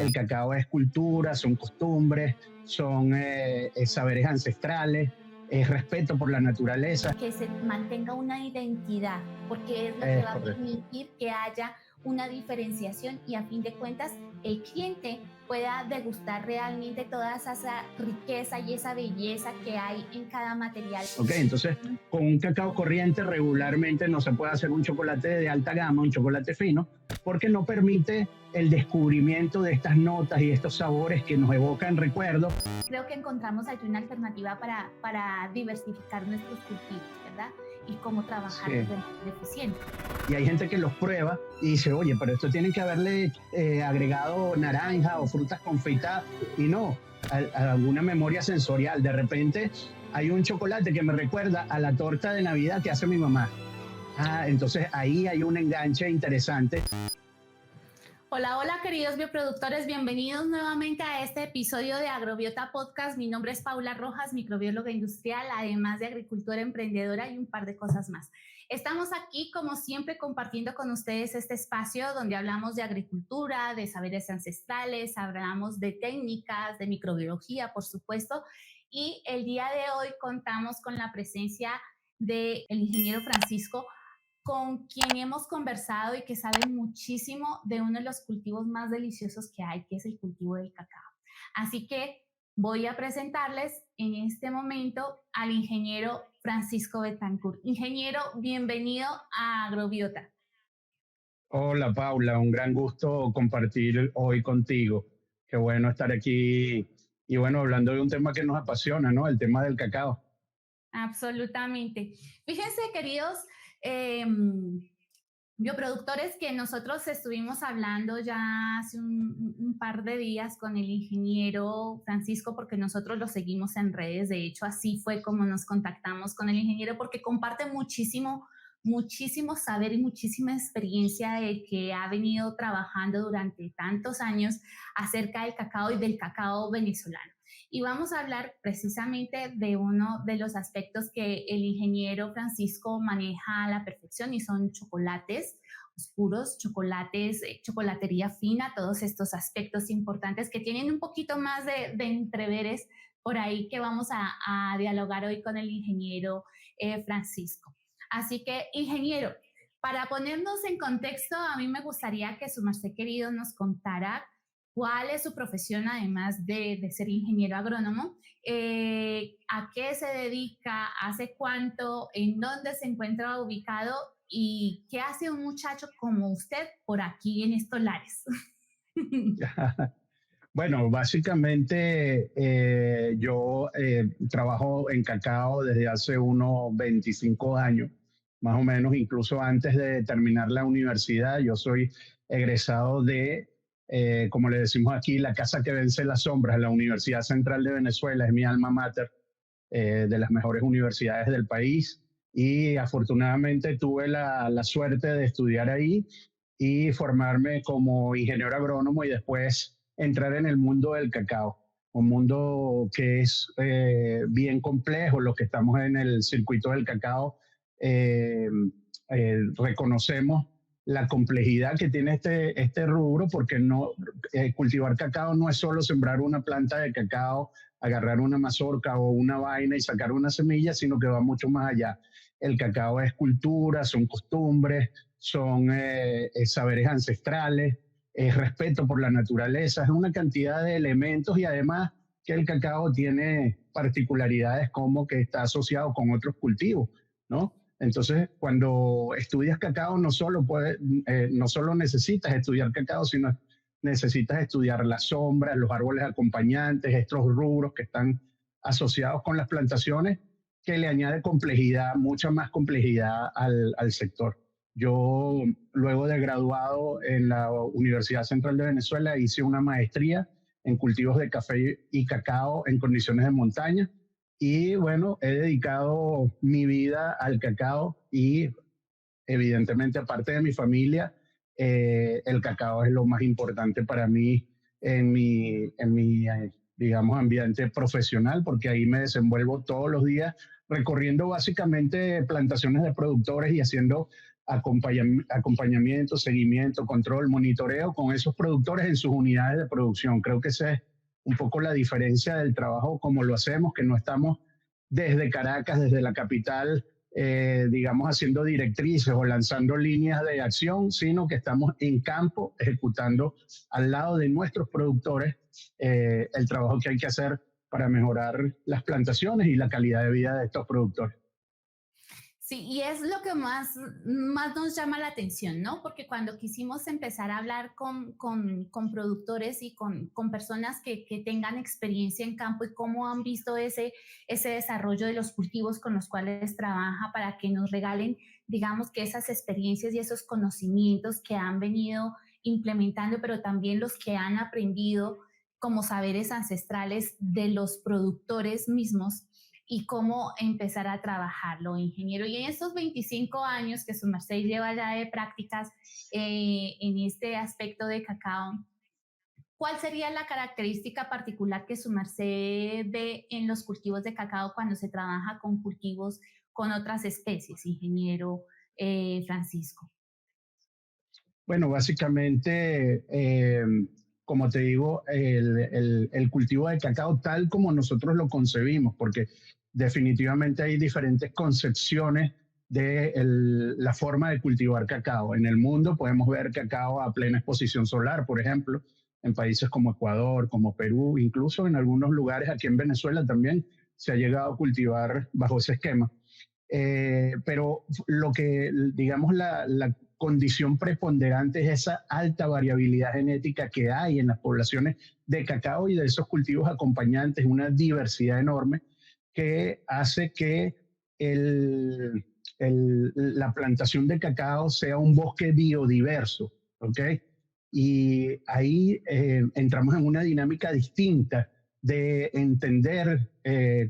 el cacao es cultura, son costumbres, son saberes ancestrales, es respeto por la naturaleza. Que se mantenga una identidad, porque es lo que va a Correcto. permitir que haya una diferenciación y a fin de cuentas el cliente pueda degustar realmente toda esa riqueza y esa belleza que hay en cada material. Ok, entonces con un cacao corriente regularmente no se puede hacer un chocolate de alta gama, un chocolate fino, porque no permite el descubrimiento de estas notas y estos sabores que nos evocan recuerdos. Creo que encontramos allí una alternativa para diversificar nuestros cultivos, ¿verdad? Y cómo trabajar de manera eficiente. Y hay gente que los prueba y dice, oye, pero esto tienen que haberle agregado naranja o frutas confeitadas. Y no, a alguna memoria sensorial. De repente hay un chocolate que me recuerda a la torta de Navidad que hace mi mamá. Entonces ahí hay un enganche interesante. Hola, hola queridos bioproductores, bienvenidos nuevamente a este episodio de Agrobiota Podcast. Mi nombre es Paula Rojas, microbióloga industrial, además de agricultora emprendedora y un par de cosas más. Estamos aquí, como siempre, compartiendo con ustedes este espacio donde hablamos de agricultura, de saberes ancestrales, hablamos de técnicas, de microbiología, por supuesto, y el día de hoy contamos con la presencia del ingeniero Francisco, con quien hemos conversado y que sabe muchísimo de uno de los cultivos más deliciosos que hay, que es el cultivo del cacao. Así que voy a presentarles en este momento al ingeniero Francisco Betancourt. Ingeniero, bienvenido a Agrobiota. Hola Paula, un gran gusto compartir hoy contigo. Qué bueno estar aquí y bueno, hablando de un tema que nos apasiona, ¿no? El tema del cacao. Absolutamente. Fíjense, queridos bioproductores, que nosotros estuvimos hablando ya hace un par de días con el ingeniero Francisco, porque nosotros lo seguimos en redes. De hecho, así fue como nos contactamos con el ingeniero, porque comparte muchísimo saber y muchísima experiencia de que ha venido trabajando durante tantos años acerca del cacao y del cacao venezolano. Y vamos a hablar precisamente de uno de los aspectos que el ingeniero Francisco maneja a la perfección, y son chocolates oscuros, chocolates, chocolatería fina, todos estos aspectos importantes que tienen un poquito más de entreveres por ahí, que vamos a dialogar hoy con el ingeniero Francisco. Así que, ingeniero, para ponernos en contexto, a mí me gustaría que su merced querido nos contara cuál es su profesión, además de ser ingeniero agrónomo, a qué se dedica, hace cuánto, en dónde se encuentra ubicado y qué hace un muchacho como usted por aquí en estos lares. Bueno, básicamente yo trabajo en cacao desde hace unos 25 años, más o menos, incluso antes de terminar la universidad. Yo soy egresado de, como le decimos aquí, la casa que vence las sombras, la Universidad Central de Venezuela. Es mi alma mater, de las mejores universidades del país, y afortunadamente tuve la suerte de estudiar ahí y formarme como ingeniero agrónomo y después entrar en el mundo del cacao, un mundo que es bien complejo. Los que estamos en el circuito del cacao reconocemos la complejidad que tiene este rubro, porque no, cultivar cacao no es solo sembrar una planta de cacao, agarrar una mazorca o una vaina y sacar una semilla, sino que va mucho más allá. El cacao es cultura, son costumbres, son saberes ancestrales, es respeto por la naturaleza, es una cantidad de elementos, y además que el cacao tiene particularidades como que está asociado con otros cultivos, ¿no? Entonces, cuando estudias cacao, no solo necesitas estudiar cacao, sino necesitas estudiar las sombras, los árboles acompañantes, estos rubros que están asociados con las plantaciones, que le añade complejidad, mucha más complejidad al sector. Yo, luego de graduado en la Universidad Central de Venezuela, hice una maestría en cultivos de café y cacao en condiciones de montaña. Y bueno, he dedicado mi vida al cacao y evidentemente, aparte de mi familia, el cacao es lo más importante para mí en mi digamos, ambiente profesional, porque ahí me desenvuelvo todos los días recorriendo básicamente plantaciones de productores y haciendo acompañamiento, seguimiento, control, monitoreo con esos productores en sus unidades de producción. Creo que esa es un poco la diferencia del trabajo como lo hacemos, que no estamos desde Caracas, desde la capital, digamos, haciendo directrices o lanzando líneas de acción, sino que estamos en campo ejecutando al lado de nuestros productores el trabajo que hay que hacer para mejorar las plantaciones y la calidad de vida de estos productores. Sí, y es lo que más nos llama la atención, ¿no? Porque cuando quisimos empezar a hablar con productores y con personas que tengan experiencia en campo y cómo han visto ese desarrollo de los cultivos con los cuales trabaja para que nos regalen, digamos, que esas experiencias y esos conocimientos que han venido implementando, pero también los que han aprendido como saberes ancestrales de los productores mismos y cómo empezar a trabajarlo, ingeniero. Y en estos 25 años que su merced lleva ya de prácticas en este aspecto de cacao, ¿cuál sería la característica particular que su merced ve en los cultivos de cacao cuando se trabaja con cultivos con otras especies, ingeniero Francisco? Bueno, básicamente, como te digo, el cultivo de cacao tal como nosotros lo concebimos, porque definitivamente hay diferentes concepciones de la forma de cultivar cacao. En el mundo podemos ver cacao a plena exposición solar, por ejemplo, en países como Ecuador, como Perú, incluso en algunos lugares aquí en Venezuela también se ha llegado a cultivar bajo ese esquema. Pero lo que, digamos, la condición preponderante es esa alta variabilidad genética que hay en las poblaciones de cacao y de esos cultivos acompañantes, una diversidad enorme que hace que la plantación de cacao sea un bosque biodiverso, ¿ok? Y ahí entramos en una dinámica distinta de entender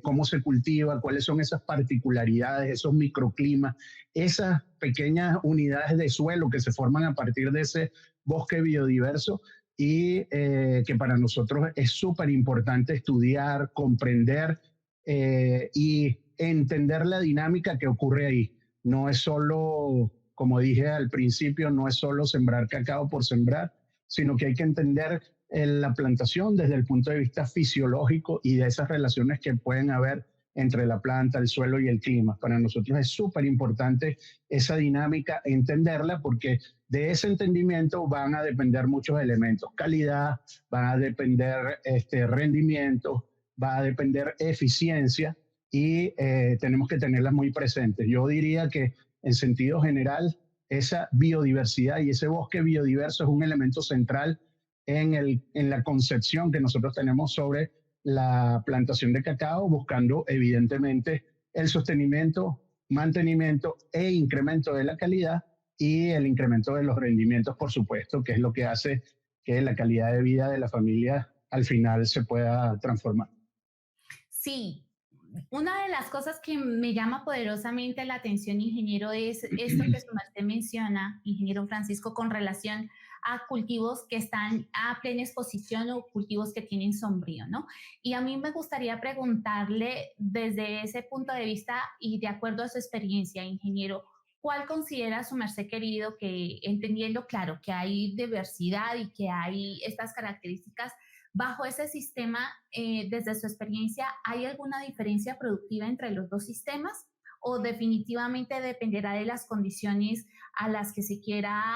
cómo se cultiva, cuáles son esas particularidades, esos microclimas, esas pequeñas unidades de suelo que se forman a partir de ese bosque biodiverso y que para nosotros es súper importante estudiar, comprender y entender la dinámica que ocurre ahí. No es solo, como dije al principio, no es solo sembrar cacao por sembrar, sino que hay que entender la plantación desde el punto de vista fisiológico y de esas relaciones que pueden haber entre la planta, el suelo y el clima. Para nosotros es súper importante esa dinámica, entenderla, porque de ese entendimiento van a depender muchos elementos. Calidad, van a depender rendimiento, va a depender eficiencia y tenemos que tenerlas muy presentes. Yo diría que en sentido general, esa biodiversidad y ese bosque biodiverso es un elemento central en la concepción que nosotros tenemos sobre la plantación de cacao, buscando evidentemente el sostenimiento, mantenimiento e incremento de la calidad y el incremento de los rendimientos, por supuesto, que es lo que hace que la calidad de vida de la familia al final se pueda transformar. Sí, una de las cosas que me llama poderosamente la atención, ingeniero, es esto que su merced menciona, ingeniero Francisco, con relación a cultivos que están a plena exposición o cultivos que tienen sombrío, ¿no? Y a mí me gustaría preguntarle desde ese punto de vista y de acuerdo a su experiencia, ingeniero, ¿cuál considera su merced querido que, entendiendo, claro, que hay diversidad y que hay estas características, bajo ese sistema, desde su experiencia, ¿hay alguna diferencia productiva entre los dos sistemas? ¿O definitivamente dependerá de las condiciones a las que se quiera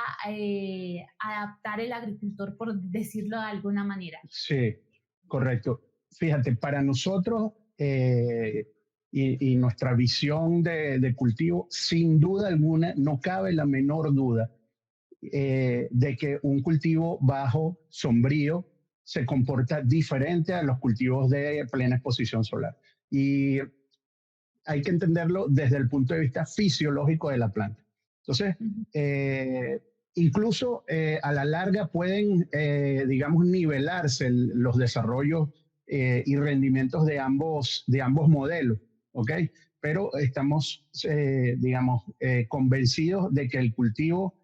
adaptar el agricultor, por decirlo de alguna manera? Sí, correcto. Fíjate, para nosotros y nuestra visión de cultivo, sin duda alguna, no cabe la menor duda de que un cultivo bajo sombrío se comporta diferente a los cultivos de plena exposición solar. Y hay que entenderlo desde el punto de vista fisiológico de la planta. Entonces, incluso a la larga pueden, digamos, nivelarse los desarrollos y rendimientos de ambos modelos, ¿ok? Pero estamos, digamos, convencidos de que el cultivo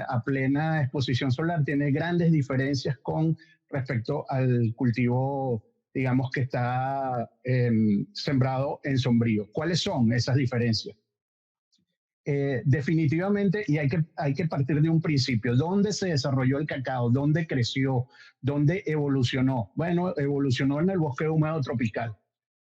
a plena exposición solar tiene grandes diferencias con respecto al cultivo, digamos, que está sembrado en sombrío. ¿Cuáles son esas diferencias? definitivamente, y hay que partir de un principio. ¿Dónde se desarrolló el cacao? ¿Dónde creció? ¿Dónde evolucionó? Bueno, evolucionó en el bosque húmedo tropical.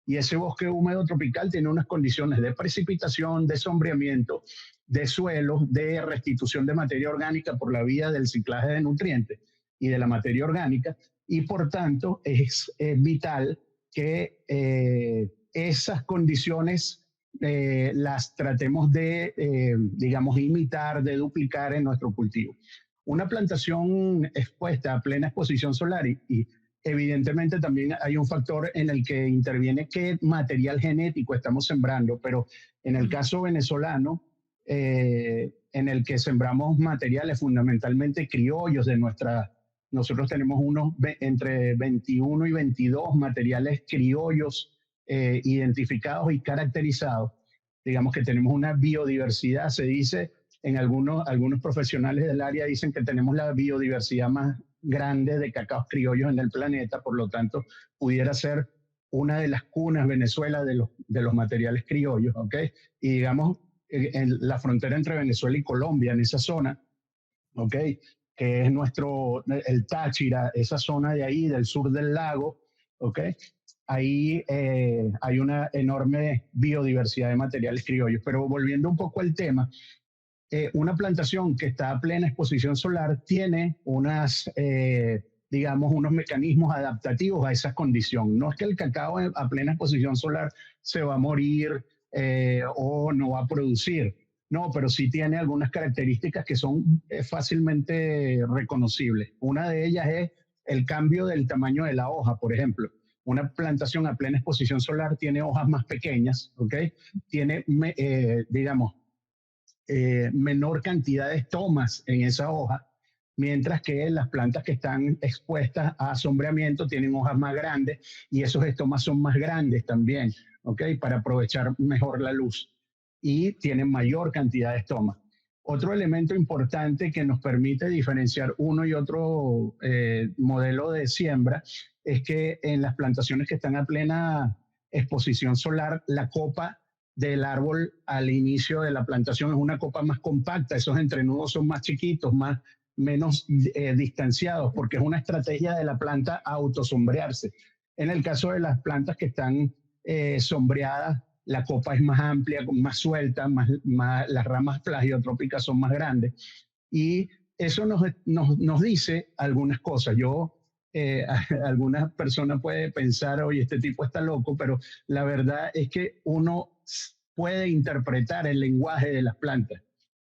Y ese bosque húmedo tropical tiene unas condiciones de precipitación, de sombreamiento, de suelos, de restitución de materia orgánica por la vía del ciclaje de nutrientes y de la materia orgánica. Y por tanto es vital que esas condiciones las tratemos de, digamos, imitar, de duplicar en nuestro cultivo. Una plantación expuesta a plena exposición solar y evidentemente también hay un factor en el que interviene qué material genético estamos sembrando, pero en el caso venezolano, en el que sembramos materiales fundamentalmente criollos de nuestra... Nosotros tenemos entre 21 y 22 materiales criollos identificados y caracterizados. Digamos que tenemos una biodiversidad, se dice, algunos profesionales del área dicen que tenemos la biodiversidad más grande de cacaos criollos en el planeta, por lo tanto, pudiera ser una de las cunas Venezuela de los materiales criollos, ¿ok? Y digamos, en la frontera entre Venezuela y Colombia, en esa zona, ¿ok? Que es el Táchira, esa zona de ahí, del sur del lago, ¿ok? Ahí hay una enorme biodiversidad de materiales criollos. Pero volviendo un poco al tema, una plantación que está a plena exposición solar tiene digamos, unos mecanismos adaptativos a esa condición. No es que el cacao a plena exposición solar se va a morir o no va a producir. No, pero sí tiene algunas características que son fácilmente reconocibles. Una de ellas es el cambio del tamaño de la hoja, por ejemplo. Una plantación a plena exposición solar tiene hojas más pequeñas, ¿ok? Tiene, digamos, menor cantidad de estomas en esa hoja, mientras que las plantas que están expuestas a sombreamiento tienen hojas más grandes y esos estomas son más grandes también, ¿ok? Para aprovechar mejor la luz y tienen mayor cantidad de estomas. Otro elemento importante que nos permite diferenciar uno y otro modelo de siembra es que en las plantaciones que están a plena exposición solar, la copa del árbol al inicio de la plantación es una copa más compacta, esos entrenudos son más chiquitos, menos distanciados, porque es una estrategia de la planta autosombrearse. En el caso de las plantas que están sombreadas, la copa es más amplia, más suelta, las ramas plagiotrópicas son más grandes. Y eso nos dice algunas cosas. Algunas personas pueden pensar, oye, este tipo está loco, pero la verdad es que uno puede interpretar el lenguaje de las plantas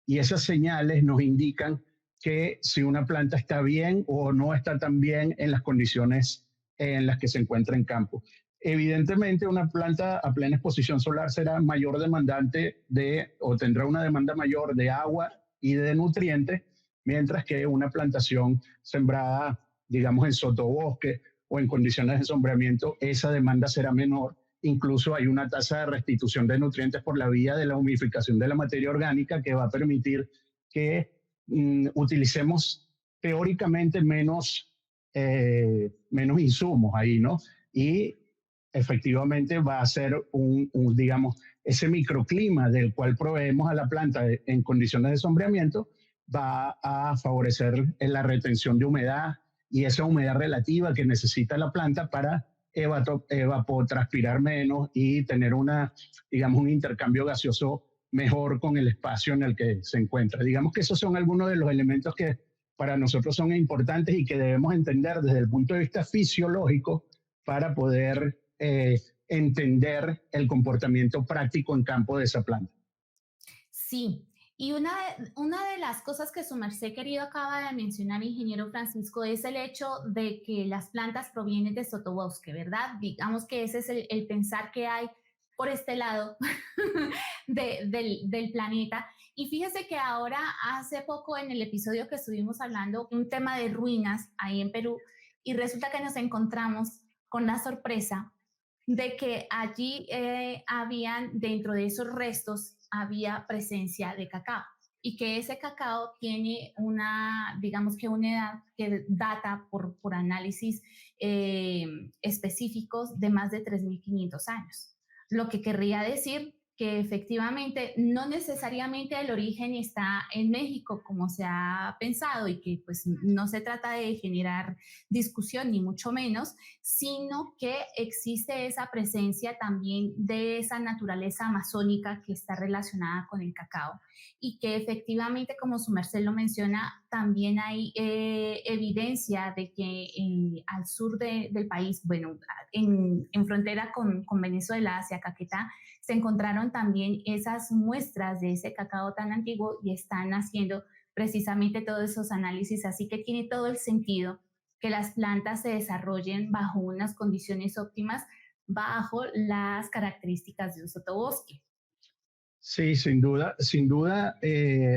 y esas señales nos indican que si una planta está bien o no está tan bien en las condiciones en las que se encuentra en campo. Evidentemente, una planta a plena exposición solar será mayor demandante o tendrá una demanda mayor de agua y de nutrientes, mientras que una plantación sembrada, digamos, en sotobosque o en condiciones de sombreamiento, esa demanda será menor. Incluso hay una tasa de restitución de nutrientes por la vía de la humificación de la materia orgánica que va a permitir que utilicemos teóricamente menos insumos ahí, ¿no? Y efectivamente va a ser digamos, ese microclima del cual proveemos a la planta en condiciones de sombreamiento va a favorecer la retención de humedad y esa humedad relativa que necesita la planta para evapotranspirar menos y tener digamos, un intercambio gaseoso mejor con el espacio en el que se encuentra. Digamos que esos son algunos de los elementos que para nosotros son importantes y que debemos entender desde el punto de vista fisiológico para poder entender el comportamiento práctico en campo de esa planta. Sí, y una de las cosas que su merced querido acaba de mencionar, ingeniero Francisco, es el hecho de que las plantas provienen de sotobosque, ¿verdad? Digamos que ese es el pensar que hay por este lado del planeta. Y fíjese que ahora, hace poco en el episodio que estuvimos hablando, un tema de ruinas ahí en Perú, y resulta que nos encontramos con la sorpresa de que allí habían, dentro de esos restos, había presencia de cacao y que ese cacao tiene digamos que una edad que data por análisis específicos de más de 3.500 años. Lo que querría decir que efectivamente no necesariamente el origen está en México como se ha pensado y que pues no se trata de generar discusión ni mucho menos, sino que existe esa presencia también de esa naturaleza amazónica que está relacionada con el cacao y que efectivamente, como su merced lo menciona, también hay evidencia de que al sur del país, bueno, en frontera con Venezuela, hacia Caquetá, se encontraron también esas muestras de ese cacao tan antiguo y están haciendo precisamente todos esos análisis, así que tiene todo el sentido que las plantas se desarrollen bajo unas condiciones óptimas, bajo las características de un sotobosque. Sí, sin duda,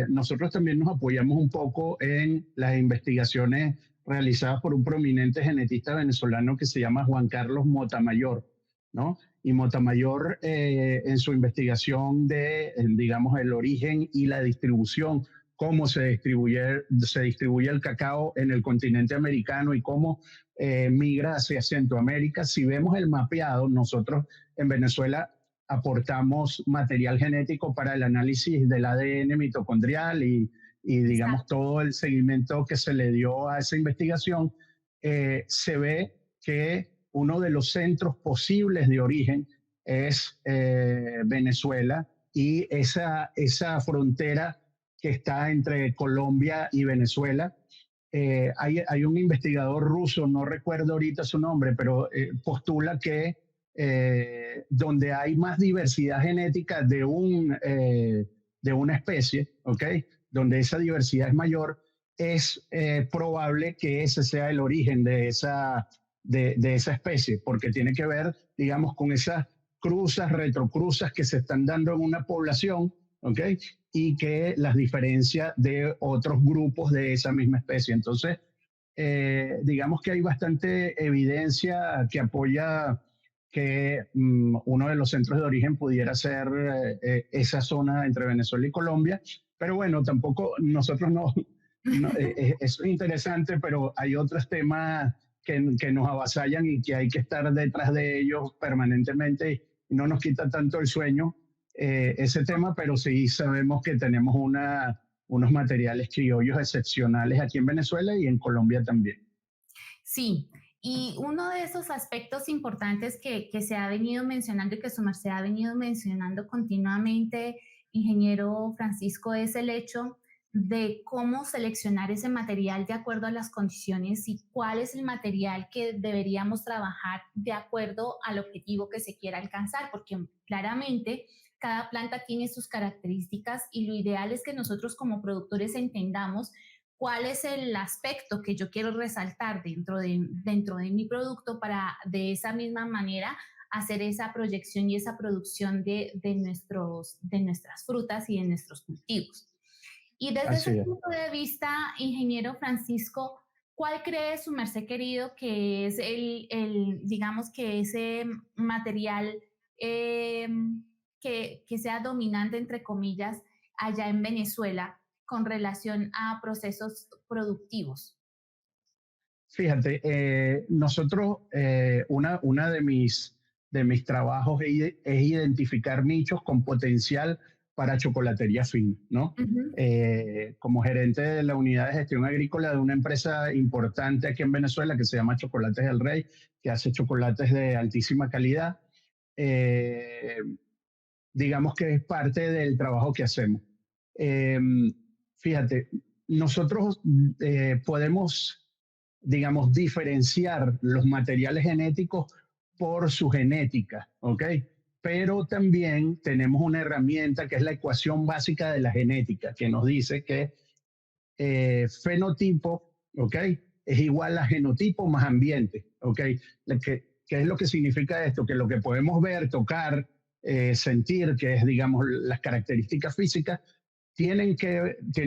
nosotros también nos apoyamos un poco en las investigaciones realizadas por un prominente genetista venezolano que se llama Juan Carlos Motamayor, ¿no? Y Motamayor, en su investigación de, digamos, el origen y la distribución, cómo se distribuye el cacao en el continente americano y cómo migra hacia Centroamérica. Si vemos el mapeado, nosotros en Venezuela aportamos material genético para el análisis del ADN mitocondrial y digamos, Exacto. todo el seguimiento que se le dio a esa investigación, se ve que uno de los centros posibles de origen es Venezuela y esa frontera que está entre Colombia y Venezuela. Hay un investigador ruso, no recuerdo ahorita su nombre, pero postula que donde hay más diversidad genética de una especie, ¿ok? Donde esa diversidad es mayor, es probable que ese sea el origen de esa especie, porque tiene que ver, digamos, con esas cruzas, retrocruzas que se están dando en una población, ¿ok? Y que las diferencia de otros grupos de esa misma especie. Entonces, digamos que hay bastante evidencia que apoya que uno de los centros de origen pudiera ser esa zona entre Venezuela y Colombia. Pero bueno, tampoco nosotros eso es interesante, pero hay otros temas que nos avasallan y que hay que estar detrás de ellos permanentemente y no nos quita tanto el sueño ese tema, pero sí sabemos que tenemos unos materiales criollos excepcionales aquí en Venezuela y en Colombia también. Sí, y uno de esos aspectos importantes que se ha venido mencionando y que su merced ha venido mencionando continuamente, ingeniero Francisco, es el hecho de cómo seleccionar ese material de acuerdo a las condiciones y cuál es el material que deberíamos trabajar de acuerdo al objetivo que se quiera alcanzar, porque claramente cada planta tiene sus características y lo ideal es que nosotros como productores entendamos cuál es el aspecto que yo quiero resaltar dentro de mi producto para de esa misma manera hacer esa proyección y esa producción de nuestras frutas y de nuestros cultivos. Y desde ese Así es. punto de vista, ingeniero Francisco, ¿cuál cree su merced querido que es digamos que ese material eh, que sea dominante, entre comillas, allá en Venezuela con relación a procesos productivos? Fíjate, nosotros, una de mis trabajos es identificar nichos con potencial para chocolatería fina, ¿no? Ujú. Como gerente de la unidad de gestión agrícola de una empresa importante aquí en Venezuela que se llama Chocolates del Rey, que hace chocolates de altísima calidad, eh, digamos que es parte del trabajo que hacemos. Eh, Fíjate, nosotros podemos, digamos, diferenciar los materiales genéticos por su genética, ¿ok? Pero también tenemos una herramienta que es la ecuación básica de la genética, que nos dice que fenotipo, ¿ok? Es igual a genotipo más ambiente, ¿ok? ¿Qué es lo que significa esto? Que lo que podemos ver, tocar, sentir, que es, digamos, las características físicas, tienen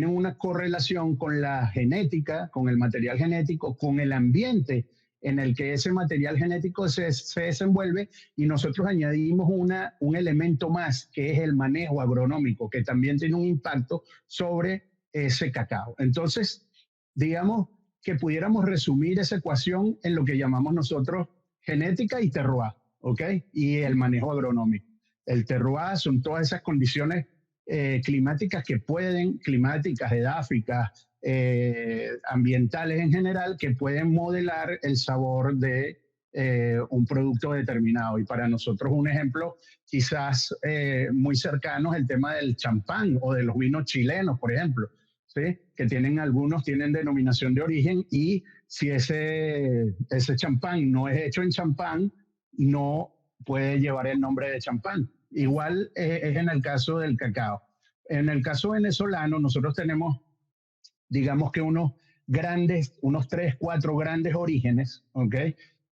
una correlación con la genética, con el material genético, con el ambiente en el que ese material genético se desenvuelve y nosotros añadimos un elemento más que es el manejo agronómico, que también tiene un impacto sobre ese cacao. Entonces, digamos que pudiéramos resumir esa ecuación en lo que llamamos nosotros genética y terroir, ¿ok? Y el manejo agronómico. El terroir son todas esas condiciones climáticas climáticas, edáficas, ambientales en general, que pueden modelar el sabor de un producto determinado. Y para nosotros un ejemplo quizás muy cercano es el tema del champán o de los vinos chilenos, por ejemplo, ¿sí? Que algunos tienen denominación de origen, y si ese champán no es hecho en champán, no puede llevar el nombre de champán. Igual es en el caso del cacao. En el caso venezolano, nosotros tenemos, digamos que unos 3, 4 grandes orígenes, ¿ok?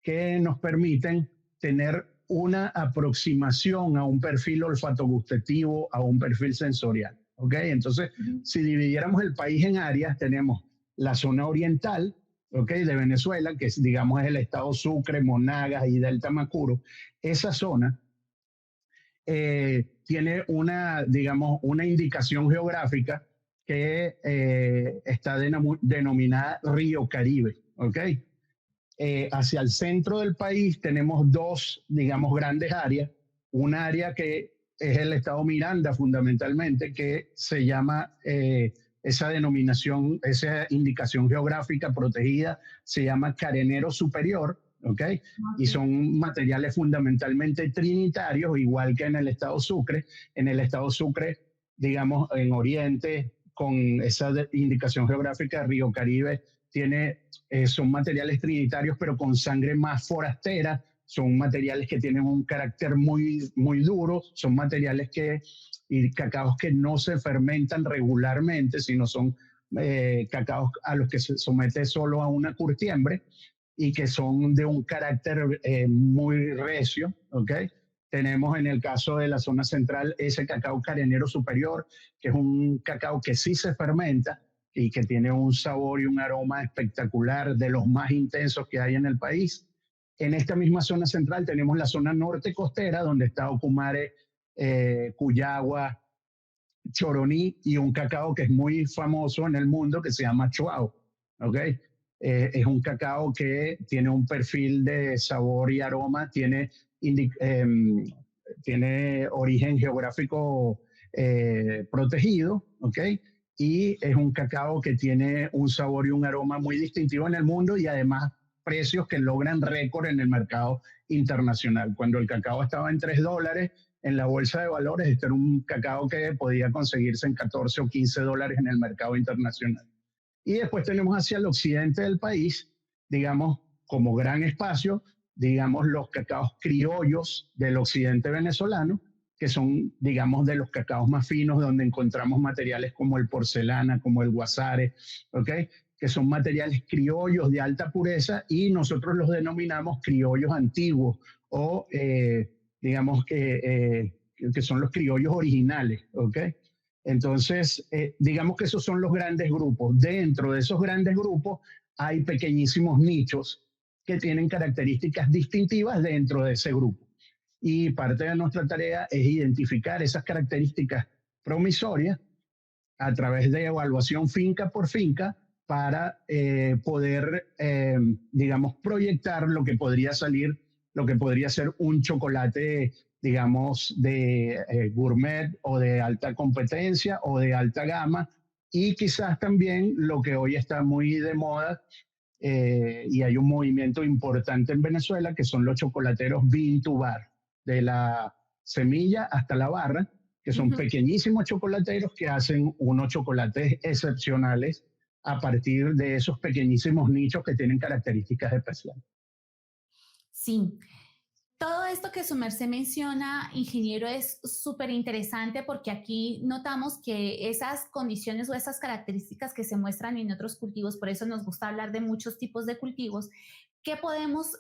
Que nos permiten tener una aproximación a un perfil olfato-gustativo, a un perfil sensorial, ¿ok? Entonces, si dividiéramos el país en áreas, tenemos la zona oriental, ¿ok? De Venezuela, que digamos es el estado Sucre, Monagas y Delta Macuro. Esa zona tiene digamos, una indicación geográfica que está denominada Río Caribe, ¿ok? Hacia el centro del país tenemos dos, digamos, grandes áreas. Un área que es el estado Miranda, fundamentalmente, que se llama, esa denominación, esa indicación geográfica protegida, se llama Carenero Superior, ¿ok? Y son materiales fundamentalmente trinitarios, igual que en el estado Sucre. En el estado Sucre, digamos, en Oriente, con esa indicación geográfica, Río Caribe son materiales trinitarios, pero con sangre más forastera. Son materiales que tienen un carácter muy, muy duro. Son materiales y cacaos que no se fermentan regularmente, sino son cacaos a los que se somete solo a una curtiembre, y que son de un carácter muy recio, ¿ok? Tenemos en el caso de la zona central ese cacao Carenero Superior, que es un cacao que sí se fermenta y que tiene un sabor y un aroma espectacular, de los más intensos que hay en el país. En esta misma zona central tenemos la zona norte costera, donde está Ocumare, Cuyagua, Choroní, y un cacao que es muy famoso en el mundo que se llama Chuao, ¿ok? Es un cacao que tiene un perfil de sabor y aroma, tiene origen geográfico protegido, ¿ok? Y es un cacao que tiene un sabor y un aroma muy distintivo en el mundo, y además precios que logran récord en el mercado internacional. Cuando el cacao estaba en $3 en la bolsa de valores, este era un cacao que podía conseguirse en 14 o 15 dólares en el mercado internacional. Y después tenemos hacia el occidente del país, digamos, como gran espacio, digamos, los cacaos criollos del occidente venezolano, que son, digamos, de los cacaos más finos, donde encontramos materiales como el porcelana, como el guasare, ¿ok? Que son materiales criollos de alta pureza, y nosotros los denominamos criollos antiguos, o digamos que son los criollos originales, ¿ok? Entonces, digamos que esos son los grandes grupos. Dentro de esos grandes grupos hay pequeñísimos nichos que tienen características distintivas dentro de ese grupo. Y parte de nuestra tarea es identificar esas características promisorias a través de evaluación finca por finca, para poder, digamos, proyectar lo que podría ser un chocolate, digamos, de gourmet, o de alta competencia, o de alta gama, y quizás también lo que hoy está muy de moda, y hay un movimiento importante en Venezuela, que son los chocolateros bean to bar, de la semilla hasta la barra, que son pequeñísimos chocolateros que hacen unos chocolates excepcionales a partir de esos pequeñísimos nichos que tienen características especiales. Sí. Todo esto que su merced menciona, ingeniero, es súper interesante, porque aquí notamos que esas condiciones o esas características que se muestran en otros cultivos, por eso nos gusta hablar de muchos tipos de cultivos, que podemos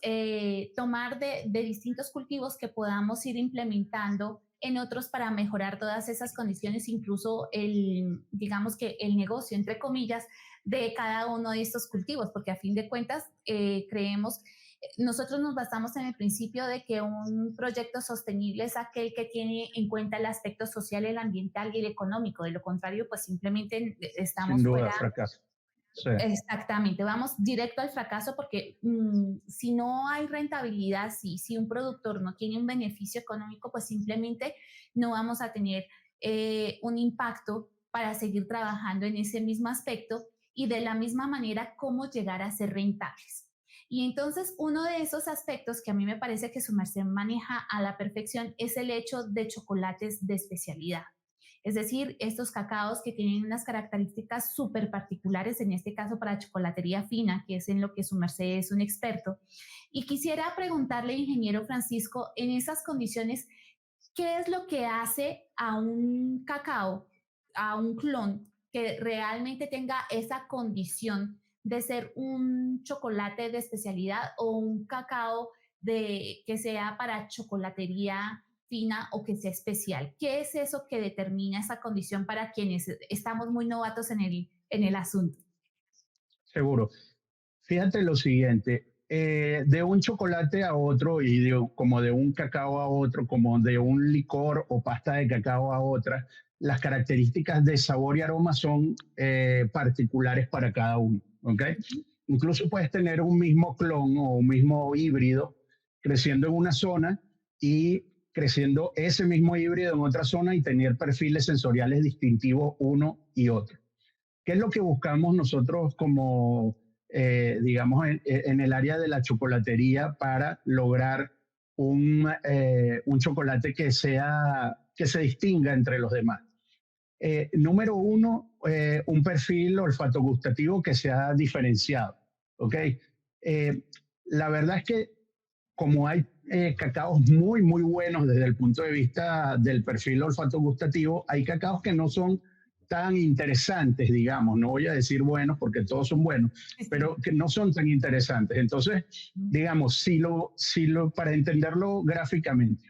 tomar de distintos cultivos que podamos ir implementando en otros para mejorar todas esas condiciones, incluso digamos que el negocio, entre comillas, de cada uno de estos cultivos, porque a fin de cuentas creemos. Nosotros nos basamos en el principio de que un proyecto sostenible es aquel que tiene en cuenta el aspecto social, el ambiental y el económico. De lo contrario, pues simplemente estamos Sin duda, fuera, fracaso. Sí, Exactamente, vamos directo al fracaso porque si no hay rentabilidad, si un productor no tiene un beneficio económico, pues simplemente no vamos a tener un impacto para seguir trabajando en ese mismo aspecto y de la misma manera cómo llegar a ser rentables. Y entonces uno de esos aspectos que a mí me parece que su merced maneja a la perfección es el hecho de chocolates de especialidad. Es decir, estos cacaos que tienen unas características súper particulares, en este caso para chocolatería fina, que es en lo que su merced es un experto. Y quisiera preguntarle, ingeniero Francisco, en esas condiciones, ¿qué es lo que hace a un cacao, a un clon, que realmente tenga esa condición de ser un chocolate de especialidad o un cacao que sea para chocolatería fina o que sea especial? ¿Qué es eso que determina esa condición para quienes estamos muy novatos en el asunto? seguro. Fíjate lo siguiente, de un chocolate a otro como de un cacao a otro, como de un licor o pasta de cacao a otra, las características de sabor y aroma son particulares para cada uno, ¿ok? Incluso puedes tener un mismo clon o un mismo híbrido creciendo en una zona y creciendo ese mismo híbrido en otra zona y tener perfiles sensoriales distintivos uno y otro. ¿Qué es lo que buscamos nosotros como, digamos, en el área de la chocolatería para lograr un chocolate que se distinga entre los demás? Número uno, un perfil olfato-gustativo que sea diferenciado, ¿ok? La verdad es que como hay cacaos muy, muy buenos desde el punto de vista del perfil olfato-gustativo, hay cacaos que no son tan interesantes, digamos, no voy a decir buenos porque todos son buenos, Sí. pero que no son tan interesantes. Entonces, digamos, para entenderlo gráficamente,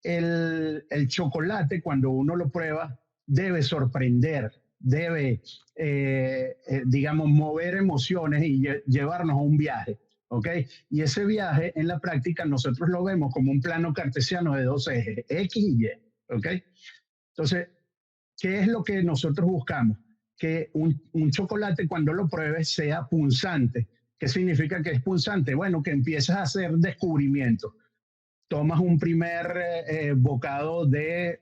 el chocolate cuando uno lo prueba debe sorprender, debe, digamos, mover emociones y llevarnos a un viaje. ¿Ok? Y ese viaje en la práctica nosotros lo vemos como un plano cartesiano de dos ejes, X y Y. ¿Ok? Entonces, ¿qué es lo que nosotros buscamos? Que un chocolate cuando lo pruebes sea punzante. ¿Qué significa que es punzante? Bueno, que empiezas a hacer descubrimientos. Tomas un primer bocado de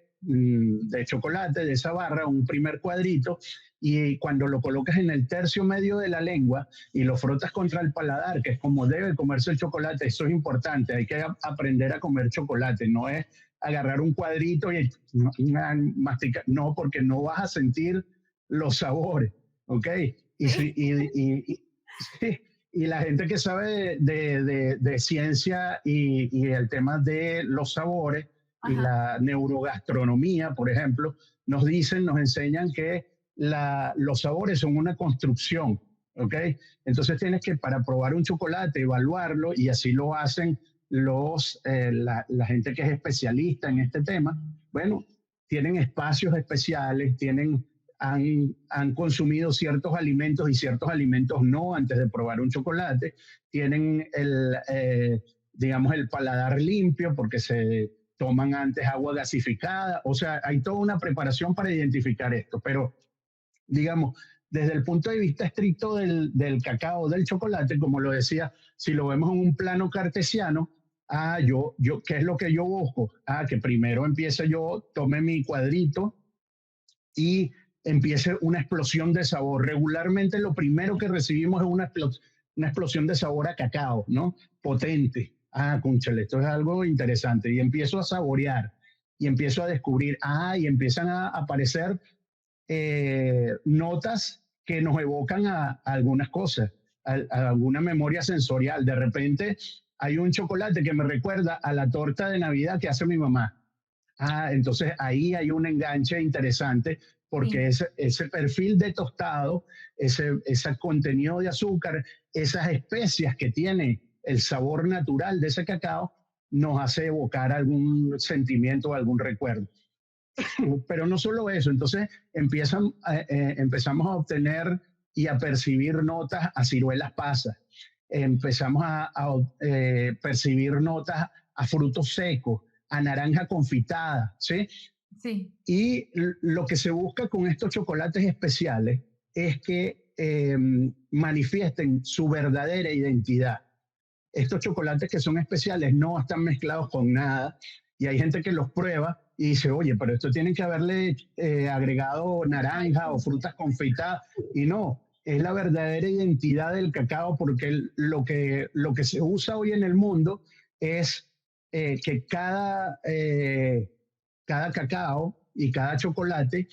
chocolate, de esa barra, un primer cuadrito, y cuando lo colocas en el tercio medio de la lengua y lo frotas contra el paladar, que es como debe comerse el chocolate, eso es importante, hay que aprender a comer chocolate, no es agarrar un cuadrito y masticar, no, porque no vas a sentir los sabores, ¿ok? Y, si, Sí. sí, y la gente que sabe de ciencia y el tema de los sabores y Ajá. la neurogastronomía, por ejemplo, nos enseñan que los sabores son una construcción, ¿ok? Entonces tienes que, para probar un chocolate, evaluarlo y así lo hacen la gente que es especialista en este tema. Bueno, tienen espacios especiales, han consumido ciertos alimentos y ciertos alimentos no antes de probar un chocolate, tienen digamos, el paladar limpio porque se toman antes agua gasificada, o sea, hay toda una preparación para identificar esto, pero digamos, desde el punto de vista estricto del cacao, del chocolate, como lo decía, si lo vemos en un plano cartesiano, ¿qué es lo que yo busco? Que primero empiece yo, tome mi cuadrito y empiece una explosión de sabor. Regularmente lo primero que recibimos es una explosión de sabor a cacao, ¿no? Potente. Cónchale, esto es algo interesante. Y empiezo a saborear y empiezo a descubrir, y empiezan a aparecer notas que nos evocan a algunas cosas, a alguna memoria sensorial. De repente hay un chocolate que me recuerda a la torta de Navidad que hace mi mamá. Entonces ahí hay un enganche interesante porque Sí. ese perfil de tostado, ese contenido de azúcar, esas especias que tiene el sabor natural de ese cacao, nos hace evocar algún sentimiento o algún recuerdo. Pero no solo eso, entonces empezamos a obtener y a percibir notas a ciruelas pasas, empezamos a percibir notas a frutos secos, a naranja confitada, ¿sí? Sí. Y lo que se busca con estos chocolates especiales es que manifiesten su verdadera identidad. Estos chocolates que son especiales no están mezclados con nada y hay gente que los prueba y dice, oye, pero esto tienen que haberle agregado naranja o frutas confeitadas y no, es la verdadera identidad del cacao porque lo que se usa hoy en el mundo es que cada cacao y cada chocolate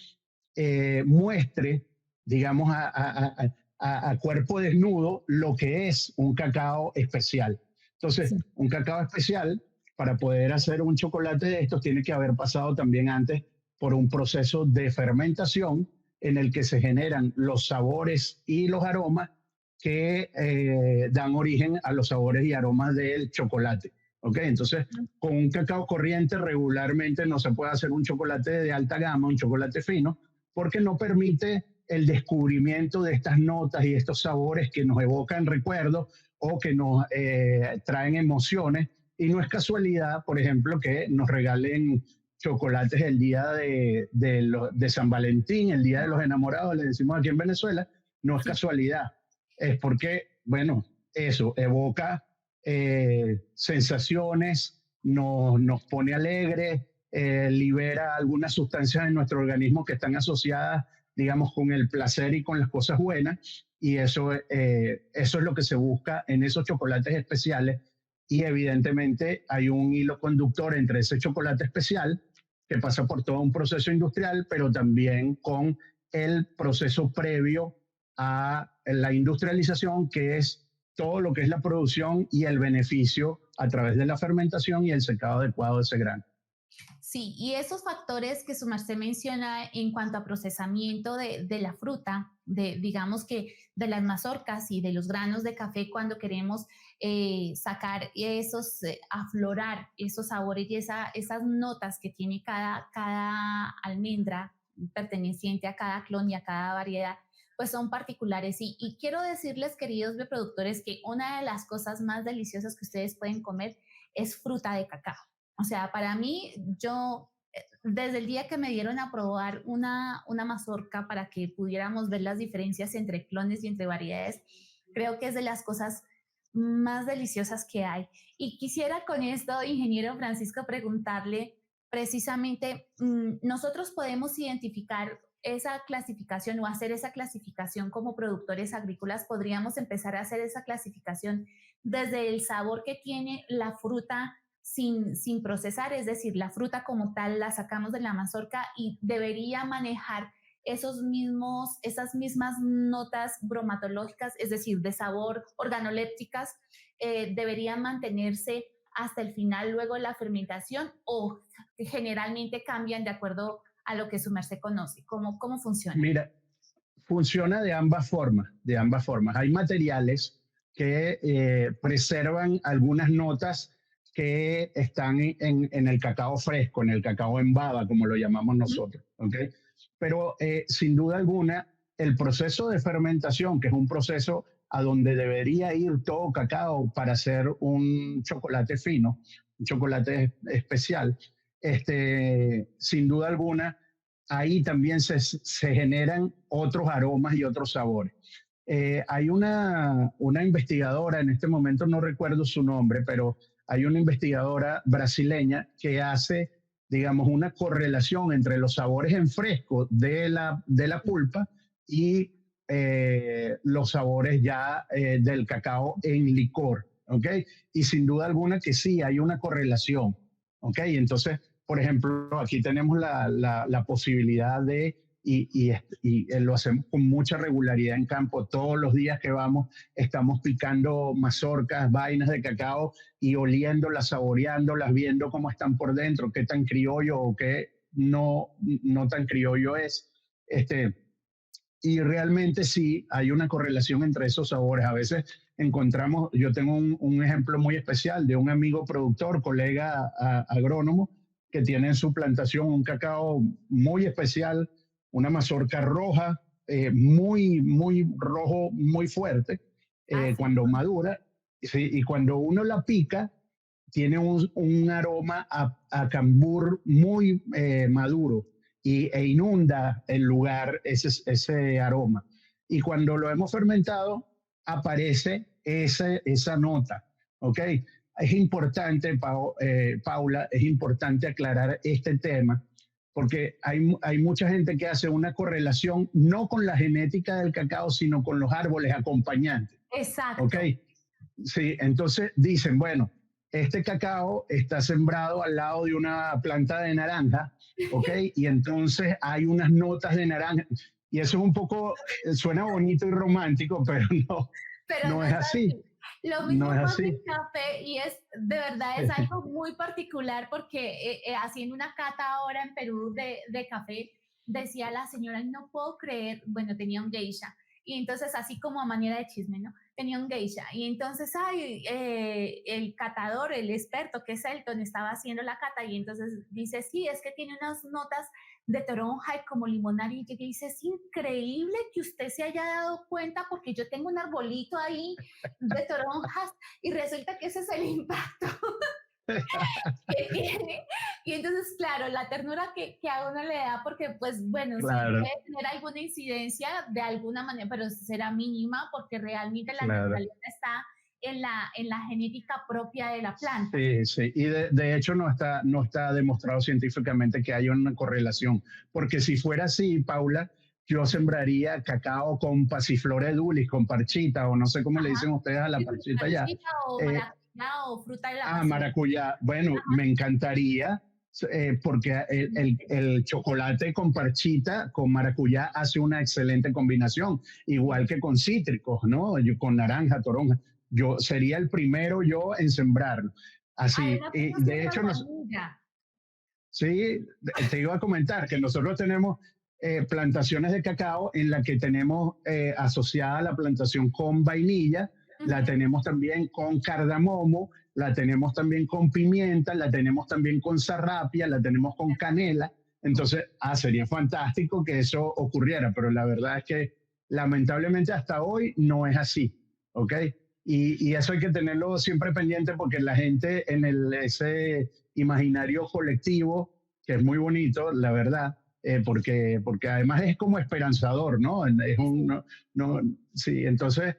muestre, digamos, a cuerpo desnudo lo que es un cacao especial. Entonces, Sí. un cacao especial, para poder hacer un chocolate de estos, tiene que haber pasado también antes por un proceso de fermentación en el que se generan los sabores y los aromas que dan origen a los sabores y aromas del chocolate. ¿Ok? Entonces, con un cacao corriente regularmente no se puede hacer un chocolate de alta gama, un chocolate fino, porque no permite el descubrimiento de estas notas y estos sabores que nos evocan recuerdos o que nos traen emociones. Y no es casualidad, por ejemplo, que nos regalen chocolates el día de San Valentín, el día de los enamorados, le decimos aquí en Venezuela. No es Sí. casualidad, es porque, bueno, eso evoca sensaciones, nos pone alegres, libera algunas sustancias en nuestro organismo que están asociadas, digamos, con el placer y con las cosas buenas, y eso es lo que se busca en esos chocolates especiales, y evidentemente hay un hilo conductor entre ese chocolate especial, que pasa por todo un proceso industrial, pero también con el proceso previo a la industrialización, que es todo lo que es la producción y el beneficio a través de la fermentación y el secado adecuado de ese grano. Sí, y esos factores que su merced menciona en cuanto a procesamiento de la fruta, digamos que de las mazorcas y de los granos de café, cuando queremos sacar esos, aflorar esos sabores y esas notas que tiene cada almendra perteneciente a cada clon y a cada variedad, pues son particulares. Y quiero decirles, queridos bioproductores, que una de las cosas más deliciosas que ustedes pueden comer es fruta de cacao. O sea, para mí, yo, desde el día que me dieron a probar una mazorca para que pudiéramos ver las diferencias entre clones y entre variedades, creo que es de las cosas más deliciosas que hay. Y quisiera con esto, ingeniero Francisco, preguntarle precisamente, nosotros podemos identificar esa clasificación o hacer esa clasificación como productores agrícolas, podríamos empezar a hacer esa clasificación desde el sabor que tiene la fruta sin procesar, es decir, la fruta como tal la sacamos de la mazorca y debería manejar esas mismas notas bromatológicas, es decir, de sabor organolépticas, deberían mantenerse hasta el final luego de la fermentación o generalmente cambian de acuerdo a lo que su merced conoce. ¿Cómo funciona? Mira, funciona de ambas formas, de ambas formas. Hay materiales que preservan algunas notas que están en el cacao fresco, en el cacao en baba, como lo llamamos Uh -huh. nosotros, ¿okay? Pero sin duda alguna, el proceso de fermentación, que es un proceso a donde debería ir todo cacao para hacer un chocolate fino, un chocolate especial, sin duda alguna, ahí también se generan otros aromas y otros sabores. Hay una investigadora, en este momento no recuerdo su nombre, pero hay una investigadora brasileña que hace, digamos, una correlación entre los sabores en fresco de la pulpa y los sabores ya del cacao en licor, ¿ok? Y sin duda alguna que sí, hay una correlación, ¿ok? Entonces, por ejemplo, aquí tenemos la posibilidad de, y lo hacemos con mucha regularidad en campo, todos los días que vamos estamos picando mazorcas, vainas de cacao y oliéndolas, saboreándolas, viendo cómo están por dentro, qué tan criollo o qué no tan criollo es. Y realmente sí hay una correlación entre esos sabores. A veces encontramos, yo tengo un ejemplo muy especial de un amigo productor, colega agrónomo, que tiene en su plantación un cacao muy especial, una mazorca roja, muy rojo, muy fuerte, Ah, sí. cuando madura. Sí, y cuando uno la pica, tiene un aroma a cambur muy maduro e inunda el lugar ese aroma. y cuando lo hemos fermentado aparece esa nota, ¿ok? Es importante, Paula, es importante aclarar este tema porque hay mucha gente que hace una correlación no con la genética del cacao, sino con los árboles acompañantes, ¿ok? Exacto. Sí, entonces dicen, bueno, este cacao está sembrado al lado de una planta de naranja, ¿ok? Y entonces hay unas notas de naranja. Y eso es un poco, suena bonito y romántico, pero no, Pero no no es es así, así. Lo no mismo es con así. el café y es de verdad es algo muy particular porque haciendo una cata ahora en Perú de café, decía la señora, no puedo creer, bueno, tenía un geisha, y entonces así como a manera de chisme, ¿no? Tenía un geisha, y entonces, ay, el catador, el experto que es Elton, estaba haciendo la cata, y entonces dice, sí, es que tiene unas notas de toronja y como limonar y dice, es increíble que usted se haya dado cuenta porque yo tengo un arbolito ahí de toronjas y resulta que ese es el impacto que tiene. Y entonces, claro, la ternura que a uno le da, porque pues bueno, sí Claro, puede tener alguna incidencia de alguna manera, pero será mínima porque realmente la claro. naturaleza está en la genética propia de la planta. Sí, sí. Y de hecho no está demostrado científicamente que haya una correlación. Porque si fuera así, Paula, yo sembraría cacao con pasiflora edulis, con parchita, o no sé cómo le Ajá. dicen ustedes a la Sí, sí, parchita ya. parchita o Eh, maracuyá o fruta de la Ah, pasión. maracuyá. Bueno, me encantaría porque el chocolate con parchita, con maracuyá, hace una excelente combinación, igual que con cítricos, ¿no? Con naranja, toronja. Yo sería el primero yo en sembrarlo. Así, Además, y eso de siembra hecho, vainilla. sí, te iba a comentar que nosotros tenemos plantaciones de cacao en la que tenemos asociada la plantación con vainilla, la Ujú. tenemos también con cardamomo, la tenemos también con pimienta, la tenemos también con zarrapia, la tenemos con canela. Entonces, sería fantástico que eso ocurriera, pero la verdad es que lamentablemente hasta hoy no es así, ¿ok? Y eso hay que tenerlo siempre pendiente porque la gente en ese imaginario colectivo, que es muy bonito, la verdad, porque además es como esperanzador, ¿no? Es Sí, un, sí. no, sí, entonces,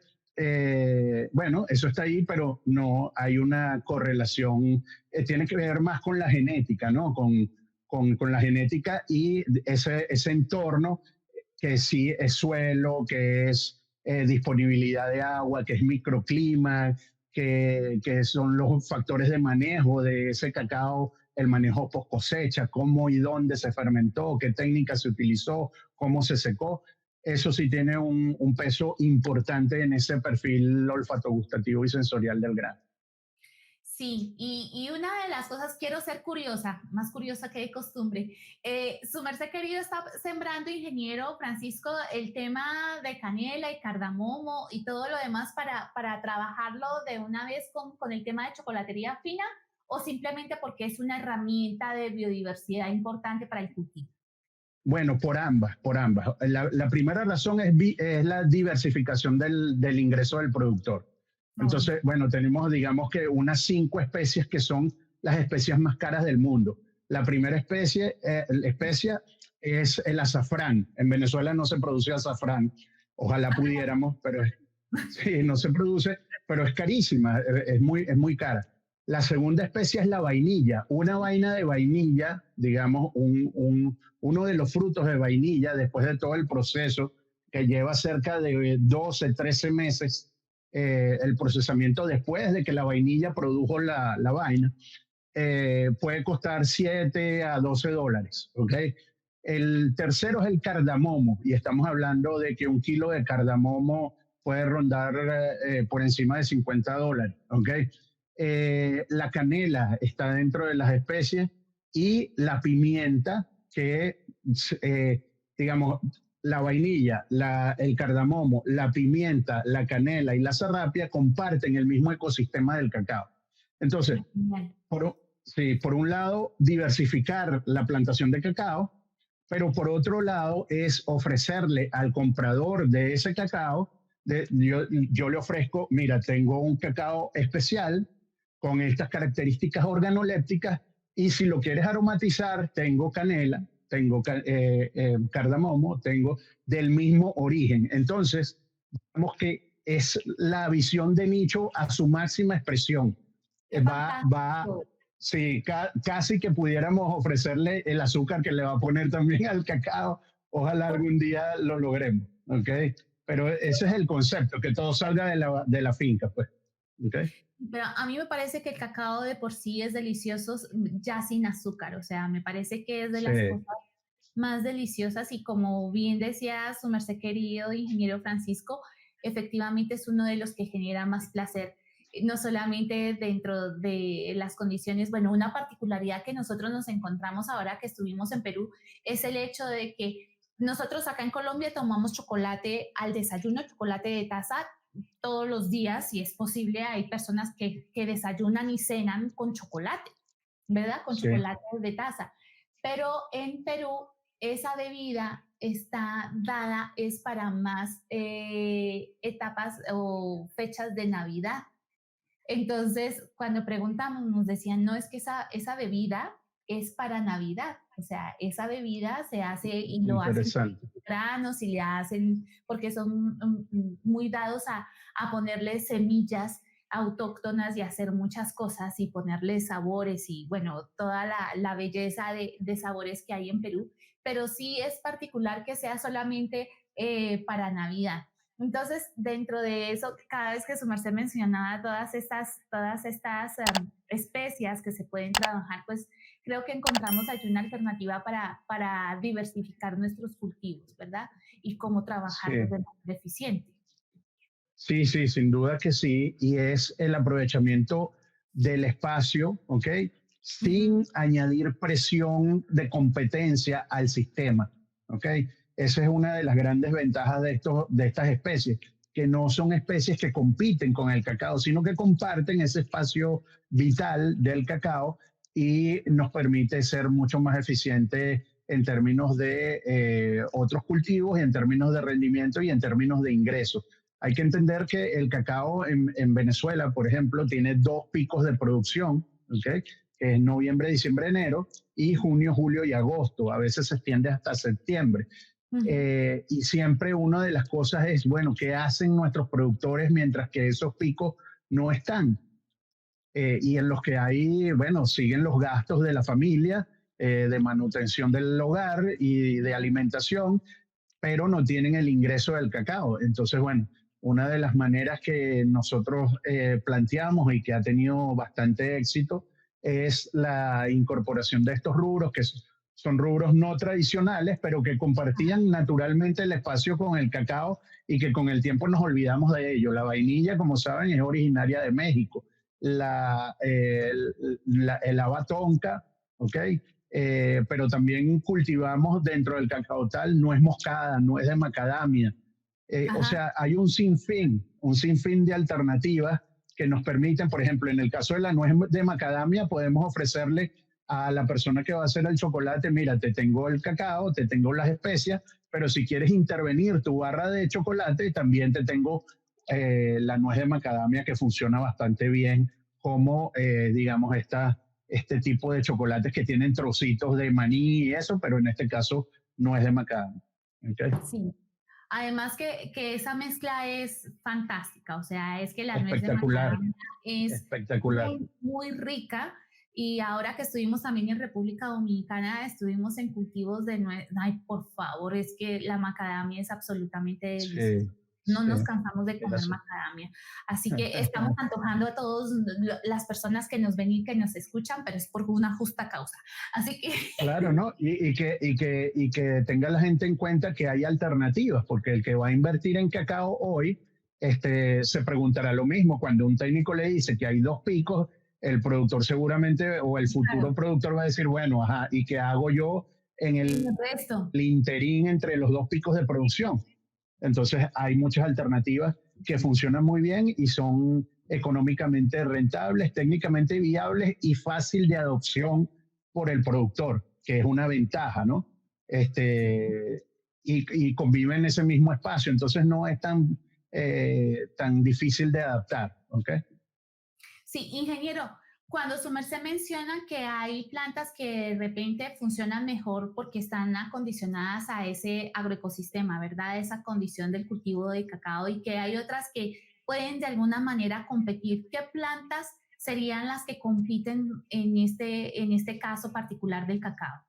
bueno, eso está ahí, pero no hay una correlación, tiene que ver más con la genética, ¿no? Con la genética y ese entorno que sí es suelo, que es disponibilidad de agua, que es microclima, que son los factores de manejo de ese cacao, el manejo post cosecha, cómo y dónde se fermentó, qué técnica se utilizó, cómo se secó. Eso sí tiene un peso importante en ese perfil olfato gustativo y sensorial del grano. Sí, y una de las cosas, quiero ser curiosa, más curiosa que de costumbre. Su merced querido está sembrando, ingeniero Francisco, el tema de canela y cardamomo y todo lo demás para trabajarlo de una vez con el tema de chocolatería fina o simplemente porque es una herramienta de biodiversidad importante para el cultivo. Bueno, por ambas, por ambas. La primera razón es la diversificación del ingreso del productor. Oh, Entonces, bueno, tenemos, digamos que unas 5 especies que son las especies más caras del mundo. La primera especie es el azafrán. En Venezuela no se produce azafrán. Ojalá pudiéramos, pero sí, no se produce, pero es carísima, es muy cara. La segunda especie es la vainilla. Una vaina de vainilla, digamos, uno de los frutos de vainilla, después de todo el proceso que lleva cerca de 12, 13 meses, el procesamiento después de que la vainilla produjo la vaina, puede costar $7 a $12, ¿ok? El tercero es el cardamomo, y estamos hablando de que 1 kilo de cardamomo puede rondar por encima de $50, ¿ok? La canela está dentro de las especies y la pimienta, que digamos, la vainilla, el cardamomo, la pimienta, la canela y la zarrapia comparten el mismo ecosistema del cacao. Entonces, genial. sí, por un lado, diversificar la plantación de cacao, pero por otro lado es ofrecerle al comprador de ese cacao, yo le ofrezco, mira, tengo un cacao especial con estas características organolépticas y si lo quieres aromatizar, tengo canela, tengo cardamomo, tengo del mismo origen. Entonces, digamos que es la visión de nicho a su máxima expresión. Qué fantástico. Sí, casi que pudiéramos ofrecerle el azúcar que le va a poner también al cacao. Ojalá algún día lo logremos, ¿ok? Pero ese es el concepto, que todo salga de la finca, pues, ¿ok? Pero a mí me parece que el cacao de por sí es delicioso ya sin azúcar, o sea, me parece que es de las Sí, cosas más deliciosas y como bien decía su merced querido ingeniero Francisco, efectivamente es uno de los que genera más placer, no solamente dentro de las condiciones, bueno, una particularidad que nosotros nos encontramos ahora que estuvimos en Perú es el hecho de que nosotros acá en Colombia tomamos chocolate al desayuno, chocolate de taza todos los días, si es posible, hay personas que desayunan y cenan con chocolate, ¿verdad? Con sí, chocolate de taza. Pero en Perú esa bebida está dada es para más etapas o fechas de Navidad. Entonces, cuando preguntamos, nos decían, no, es que esa bebida es para Navidad. O sea, esa bebida se hace y lo hacen con interesante. granos y le hacen, porque son muy dados a ponerle semillas autóctonas y hacer muchas cosas y ponerle sabores y bueno, toda la belleza de sabores que hay en Perú. Pero sí es particular que sea solamente para Navidad. Entonces, dentro de eso, cada vez que su merced mencionaba todas estas especias que se pueden trabajar, pues creo que encontramos allí una alternativa para diversificar nuestros cultivos, ¿verdad? Y cómo trabajarlos Sí. de manera eficiente. Sí, sí, sin duda que sí, y es el aprovechamiento del espacio, ¿ok? Ujú. Sin añadir presión de competencia al sistema, ¿ok? Esa es una de las grandes ventajas de estas especies, que no son especies que compiten con el cacao, sino que comparten ese espacio vital del cacao y nos permite ser mucho más eficientes en términos de otros cultivos y en términos de rendimiento y en términos de ingresos. Hay que entender que el cacao en Venezuela, por ejemplo, tiene dos picos de producción, ¿okay? Que es noviembre, diciembre, enero, y junio, julio y agosto. A veces se extiende hasta septiembre. Ujú. Y siempre una de las cosas es, bueno, ¿qué hacen nuestros productores mientras que esos picos no están? Y en los que hay, bueno, siguen los gastos de la familia, de manutención del hogar y de alimentación, pero no tienen el ingreso del cacao. Entonces, bueno, una de las maneras que nosotros planteamos y que ha tenido bastante éxito es la incorporación de estos rubros, que son rubros no tradicionales, pero que compartían naturalmente el espacio con el cacao y que con el tiempo nos olvidamos de ello. La vainilla, como saben, es originaria de México. El haba tonka, ¿ok? Pero también cultivamos dentro del cacao tal nuez moscada, nuez de macadamia. O Ajá, sea, hay un sinfín de alternativas que nos permiten, por ejemplo, en el caso de la nuez de macadamia, podemos ofrecerle a la persona que va a hacer el chocolate, mira, te tengo el cacao, te tengo las especias, pero si quieres intervenir tu barra de chocolate, también te tengo la nuez de macadamia que funciona bastante bien como, digamos, este tipo de chocolates que tienen trocitos de maní y eso, pero en este caso no es de macadamia. ¿Okay? sí. Además que esa mezcla es fantástica, o sea, es que la nuez de Espectacular, macadamia es espectacular. muy, muy rica y ahora que estuvimos también en República Dominicana, estuvimos en cultivos de nuez, ay, por favor, es que la macadamia es absolutamente deliciosa. Sí, No sí. nos cansamos de comer Eso. macadamia. Así que estamos antojando a todas las personas que nos ven y que nos escuchan, pero es por una justa causa. Así que Claro, ¿no? Y que tenga la gente en cuenta que hay alternativas, porque el que va a invertir en cacao hoy se preguntará lo mismo. Cuando un técnico le dice que hay dos picos, el productor seguramente o el futuro claro, productor va a decir, bueno, ajá, ¿y qué hago yo en y el el resto. interín entre los dos picos de producción? Entonces hay muchas alternativas que funcionan muy bien y son económicamente rentables, técnicamente viables y fácil de adopción por el productor, que es una ventaja, ¿no? Y convive en ese mismo espacio, entonces no es tan difícil de adaptar, ¿ok? Sí, ingeniero, Cuando su merced menciona que hay plantas que de repente funcionan mejor porque están acondicionadas a ese agroecosistema, ¿verdad? Esa condición del cultivo de cacao y que hay otras que pueden de alguna manera competir. ¿Qué plantas serían las que compiten en este caso particular del cacao?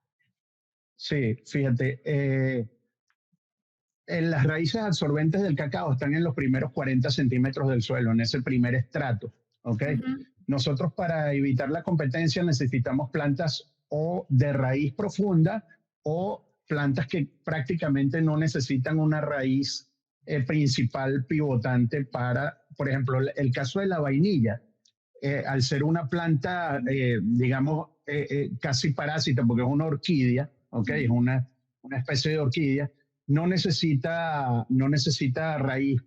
Sí, fíjate, las raíces absorbentes del cacao están en los primeros 40 centímetros del suelo, en ese primer estrato, ¿ok? Ujú, Nosotros para evitar la competencia necesitamos plantas o de raíz profunda o plantas que prácticamente no necesitan una raíz principal pivotante para, por ejemplo, el caso de la vainilla, al ser una planta, digamos, casi parásita, porque es una orquídea, ¿ok? Es ujú, una especie de orquídea, no necesita raíz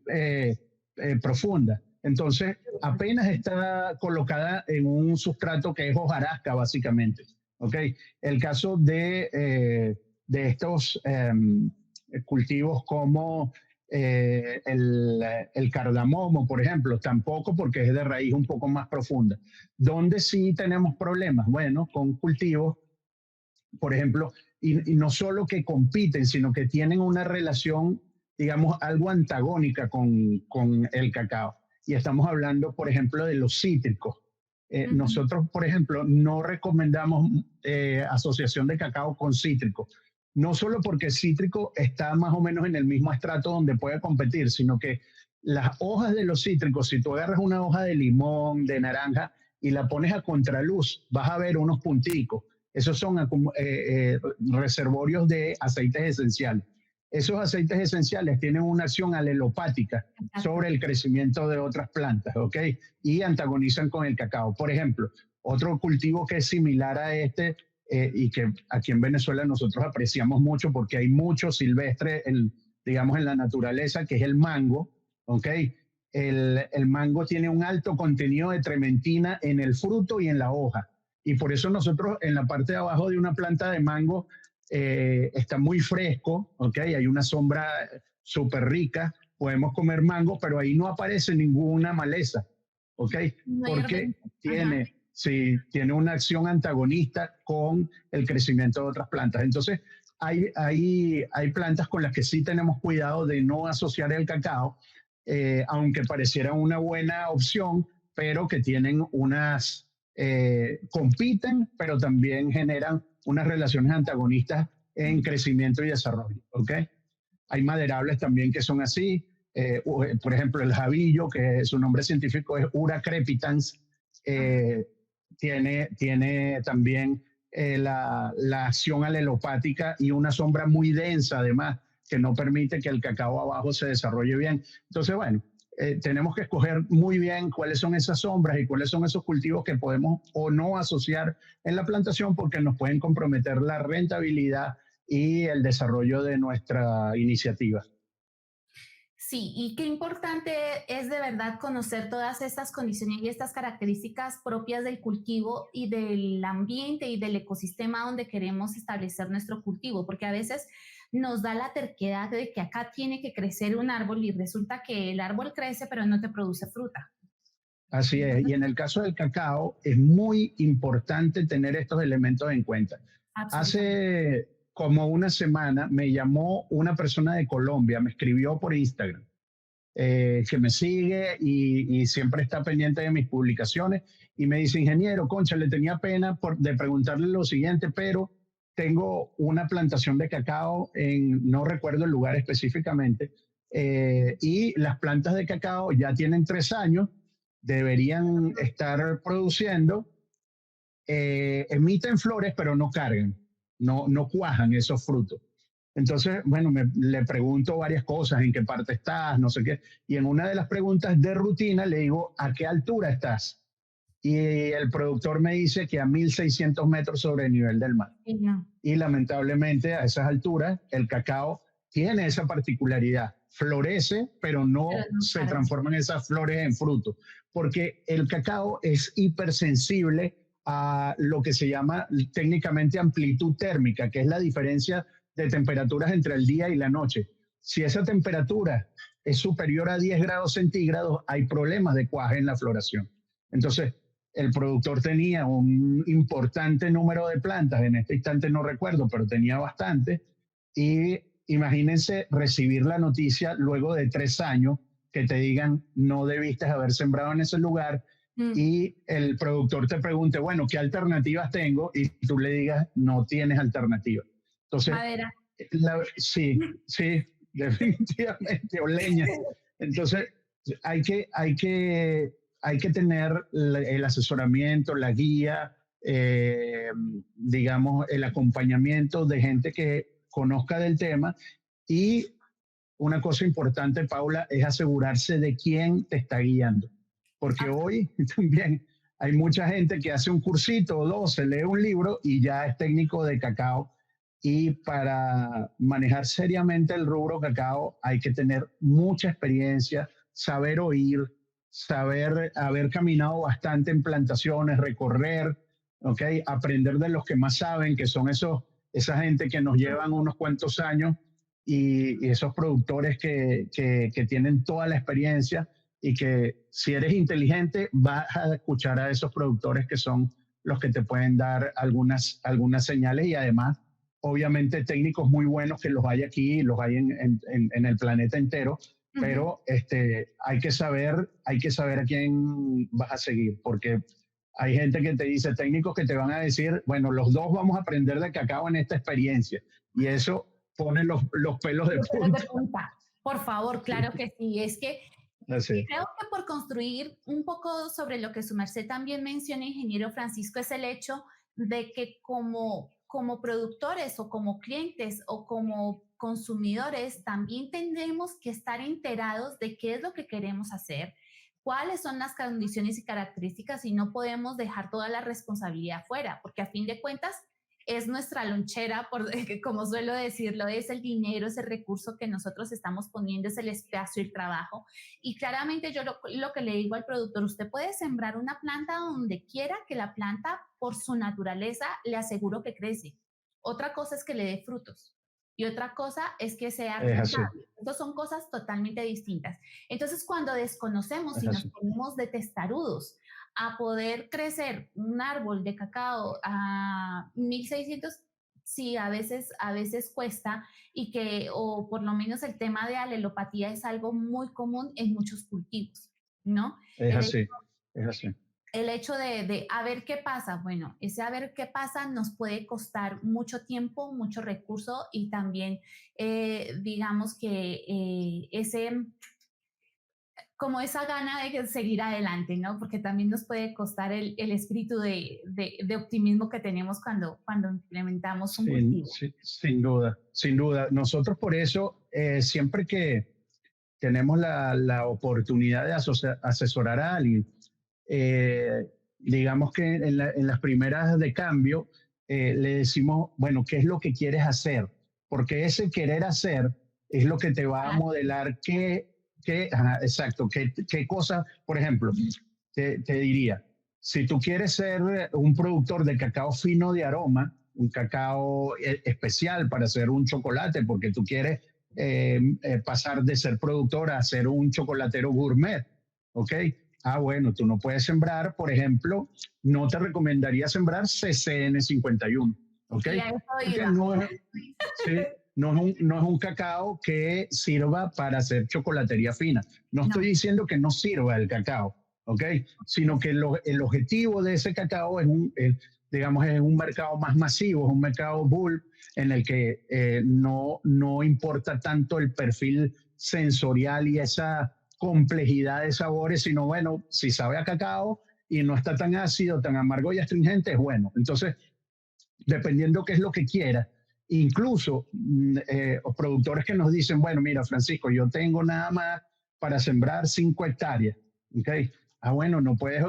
profunda. Entonces, apenas está colocada en un sustrato que es hojarasca, básicamente. ¿Ok? El caso de estos cultivos como el cardamomo, por ejemplo, tampoco porque es de raíz un poco más profunda. ¿Dónde sí tenemos problemas? Bueno, con cultivos, por ejemplo, y no solo que compiten, sino que tienen una relación, digamos, algo antagónica con el cacao. Y estamos hablando, por ejemplo, de los cítricos. ujú. Nosotros, por ejemplo, no recomendamos asociación de cacao con cítrico. No solo porque el cítrico está más o menos en el mismo estrato donde puede competir, sino que las hojas de los cítricos, si tú agarras una hoja de limón, de naranja, y la pones a contraluz, vas a ver unos punticos. Esos son reservorios de aceites esenciales. Esos aceites esenciales tienen una acción alelopática Exacto. sobre el crecimiento de otras plantas, ¿ok? Y antagonizan con el cacao. Por ejemplo, otro cultivo que es similar a este y que aquí en Venezuela nosotros apreciamos mucho porque hay mucho silvestre, digamos, en la naturaleza, que es el mango, ¿ok? El mango tiene un alto contenido de trementina en el fruto y en la hoja. Y por eso nosotros en la parte de abajo de una planta de mango está muy fresco, ¿ok? Hay una sombra súper rica, podemos comer mango, pero ahí no aparece ninguna maleza, ¿ok? No hay Porque orgánico. Ajá. sí, tiene una acción antagonista con el crecimiento de otras plantas. Entonces, hay plantas con las que sí tenemos cuidado de no asociar el cacao, aunque pareciera una buena opción, pero que tienen compiten, pero también generan unas relaciones antagonistas en crecimiento y desarrollo. ¿Ok? Hay maderables también que son así. Por ejemplo, el jabillo, que su nombre científico es Ura crepitans, Ajá. eh, tiene también la acción alelopática y una sombra muy densa, además, que no permite que el cacao abajo se desarrolle bien. Entonces, bueno, tenemos que escoger muy bien cuáles son esas sombras y cuáles son esos cultivos que podemos o no asociar en la plantación porque nos pueden comprometer la rentabilidad y el desarrollo de nuestra iniciativa. Sí, y qué importante es de verdad conocer todas estas condiciones y estas características propias del cultivo y del ambiente y del ecosistema donde queremos establecer nuestro cultivo, porque a veces nos da la terquedad de que acá tiene que crecer un árbol y resulta que el árbol crece pero no te produce fruta. Así es. Entonces, Y en el caso del cacao es muy importante tener estos elementos en cuenta. absolutamente. Hace como una semana me llamó una persona de Colombia, me escribió por Instagram, que me sigue y siempre está pendiente de mis publicaciones y me dice, ingeniero, concha, le tenía pena de preguntarle lo siguiente, pero tengo una plantación de cacao no recuerdo el lugar específicamente, y las plantas de cacao ya tienen 3 años, deberían estar produciendo, emiten flores, pero no cargan, no cuajan esos frutos. Entonces, bueno, le pregunto varias cosas, en qué parte estás, no sé qué. Y en una de las preguntas de rutina le digo, ¿a qué altura estás? Y el productor me dice que a 1.600 metros sobre el nivel del mar. Sí, no, Y lamentablemente a esas alturas el cacao tiene esa particularidad. Florece, pero pero no no se carga. transforman esas flores en fruto, porque el cacao es hipersensible a lo que se llama técnicamente amplitud térmica, que es la diferencia de temperaturas entre el día y la noche. Si esa temperatura es superior a 10 grados centígrados, hay problemas de cuaje en la floración. Entonces, el productor tenía un importante número de plantas, en este instante no recuerdo, pero tenía bastante, y imagínense recibir la noticia luego de 3 años que te digan no debiste haber sembrado en ese lugar y el productor te pregunte, bueno, ¿qué alternativas tengo? Y tú le digas, no tienes alternativa. Entonces, madera. Sí, sí, definitivamente, o leña. Entonces, hay que, hay que, hay que tener el asesoramiento, la guía, digamos, el acompañamiento de gente que conozca del tema y una cosa importante, Paula, es asegurarse de quién te está guiando. Porque hoy también hay mucha gente que hace un cursito o dos, se lee un libro y ya es técnico de cacao. Y para manejar seriamente el rubro cacao hay que tener mucha experiencia, saber oír, saber haber caminado bastante en plantaciones, recorrer, ¿okay? Aprender de los que más saben, que son esa gente que nos llevan unos cuantos años y esos productores que tienen toda la experiencia y que si eres inteligente vas a escuchar a esos productores que son los que te pueden dar algunas señales y además obviamente técnicos muy buenos que los hay aquí, los hay en el planeta entero, pero hay que saber a quién vas a seguir, porque hay gente que te dice, técnicos que te van a decir, bueno, los dos vamos a aprender de cacao en esta experiencia, y eso pone los pelos de punta. Por favor, claro que sí. Es que Así. creo que por construir un poco sobre lo que su merced también menciona, ingeniero Francisco, es el hecho de que como productores o como clientes o como consumidores también tendremos que estar enterados de qué es lo que queremos hacer, cuáles son las condiciones y características y no podemos dejar toda la responsabilidad fuera, porque a fin de cuentas es nuestra lonchera, como suelo decirlo, es el dinero, es el recurso que nosotros estamos poniendo, es el espacio, el trabajo. Y claramente yo lo que le digo al productor, usted puede sembrar una planta donde quiera que la planta, por su naturaleza, le aseguro que crece. Otra cosa es que le dé frutos. Y otra cosa es que sea rentable. Estas son cosas totalmente distintas. Entonces, cuando desconocemos y nos ponemos de testarudos a poder crecer un árbol de cacao a 1600, sí, a veces cuesta o por lo menos el tema de alelopatía es algo muy común en muchos cultivos, ¿no? Es así. El hecho de a ver qué pasa, bueno, ese a ver qué pasa nos puede costar mucho tiempo, mucho recurso y también, digamos que como esa gana de seguir adelante, ¿no? Porque también nos puede costar el espíritu de optimismo que tenemos cuando implementamos un cultivo. Sin duda, sin duda. Nosotros por eso, siempre que tenemos la oportunidad de asesorar a alguien, digamos que en las primeras de cambio, le decimos, bueno, ¿qué es lo que quieres hacer? Porque ese querer hacer es lo que te va a modelar exacto, qué cosa, por ejemplo, te diría, si tú quieres ser un productor de cacao fino de aroma, un cacao especial para hacer un chocolate, porque tú quieres pasar de ser productor a ser un chocolatero gourmet, ¿ok? Bueno, tú no puedes sembrar, por ejemplo, no te recomendaría sembrar CCN 51, ¿ok? No es un cacao que sirva para hacer chocolatería fina. No estoy diciendo que no sirva el cacao, ¿ok? Sino que el objetivo de ese cacao es un mercado más masivo, es un mercado bulk en el que no importa tanto el perfil sensorial y esa complejidad de sabores, sino bueno, si sabe a cacao y no está tan ácido, tan amargo y astringente, es bueno. Entonces, dependiendo qué es lo que quiera, incluso productores que nos dicen, bueno, mira, Francisco, yo tengo nada más para sembrar 5 hectáreas, ¿ok? Bueno, no puedes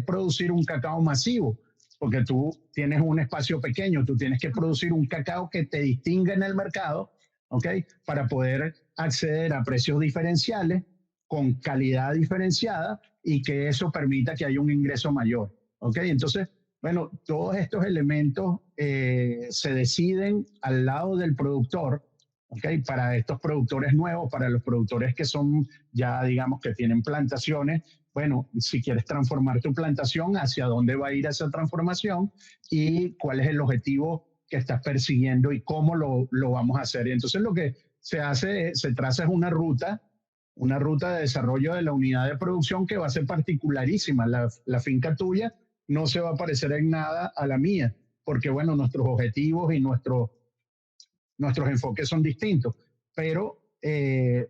producir un cacao masivo, porque tú tienes un espacio pequeño, tú tienes que producir un cacao que te distinga en el mercado, ¿ok? Para poder acceder a precios diferenciales, con calidad diferenciada y que eso permita que haya un ingreso mayor, ¿ok? Entonces, bueno, todos estos elementos se deciden al lado del productor ¿ok? Para estos productores nuevos, para los productores que son ya, digamos, que tienen plantaciones, bueno, si quieres transformar tu plantación, ¿hacia dónde va a ir esa transformación? Y cuál es el objetivo que estás persiguiendo y cómo lo vamos a hacer. Y entonces lo que se hace, se traza es una ruta de desarrollo de la unidad de producción que va a ser particularísima. La finca tuya no se va a parecer en nada a la mía, porque bueno, nuestros objetivos y nuestros enfoques son distintos, pero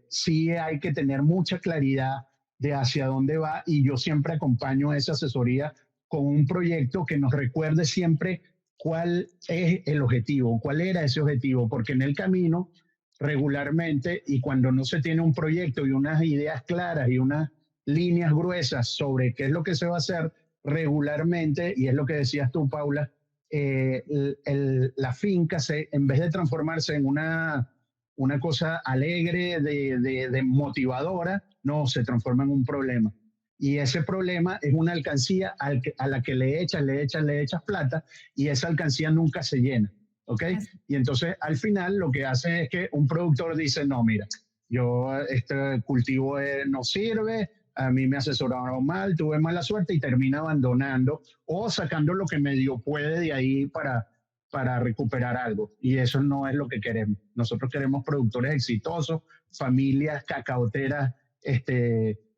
sí hay que tener mucha claridad de hacia dónde va y yo siempre acompaño esa asesoría con un proyecto que nos recuerde siempre cuál es el objetivo, cuál era ese objetivo, porque en el camino regularmente y cuando no se tiene un proyecto y unas ideas claras y unas líneas gruesas sobre qué es lo que se va a hacer regularmente, y es lo que decías tú, Paula, la finca, en vez de transformarse en una cosa alegre, de motivadora, no, se transforma en un problema. Y ese problema es una alcancía a la que le echas plata y esa alcancía nunca se llena. ¿Ok? Y entonces al final lo que hace es que un productor dice, no, mira, yo este cultivo no sirve, a mí me asesoraron mal, tuve mala suerte y termina abandonando o sacando lo que medio puede de ahí para recuperar algo. Y eso no es lo que queremos. Nosotros queremos productores exitosos, familias cacaoteras,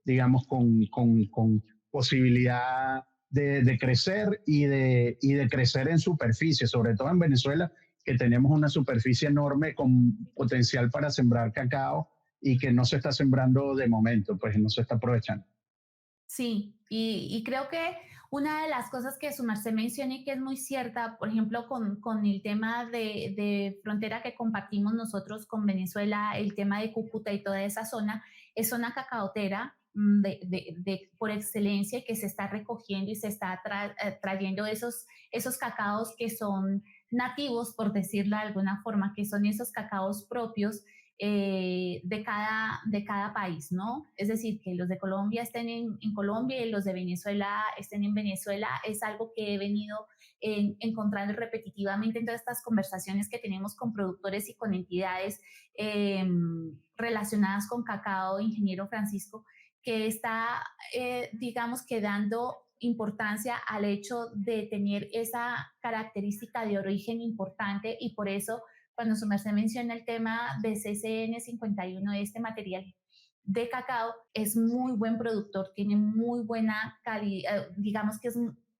digamos, con posibilidad de crecer y de crecer en superficie, sobre todo en Venezuela, que tenemos una superficie enorme con potencial para sembrar cacao y que no se está sembrando de momento, pues no se está aprovechando. Sí, y creo que una de las cosas que su merced menciona y que es muy cierta, por ejemplo, con el tema de frontera que compartimos nosotros con Venezuela, el tema de Cúcuta y toda esa zona, es zona cacaotera por excelencia que se está recogiendo y se está trayendo esos cacaos que son nativos, por decirlo de alguna forma, que son esos cacaos propios de cada país, ¿no? Es decir, que los de Colombia estén en Colombia y los de Venezuela estén en Venezuela, es algo que he venido encontrando repetitivamente en todas estas conversaciones que tenemos con productores y con entidades eh, relacionadas con cacao, ingeniero Francisco, que está, digamos, que dando importancia al hecho de tener esa característica de origen importante y por eso cuando su merced menciona el tema de CCN 51, este material de cacao, es muy buen productor, tiene muy buena calidad, digamos que es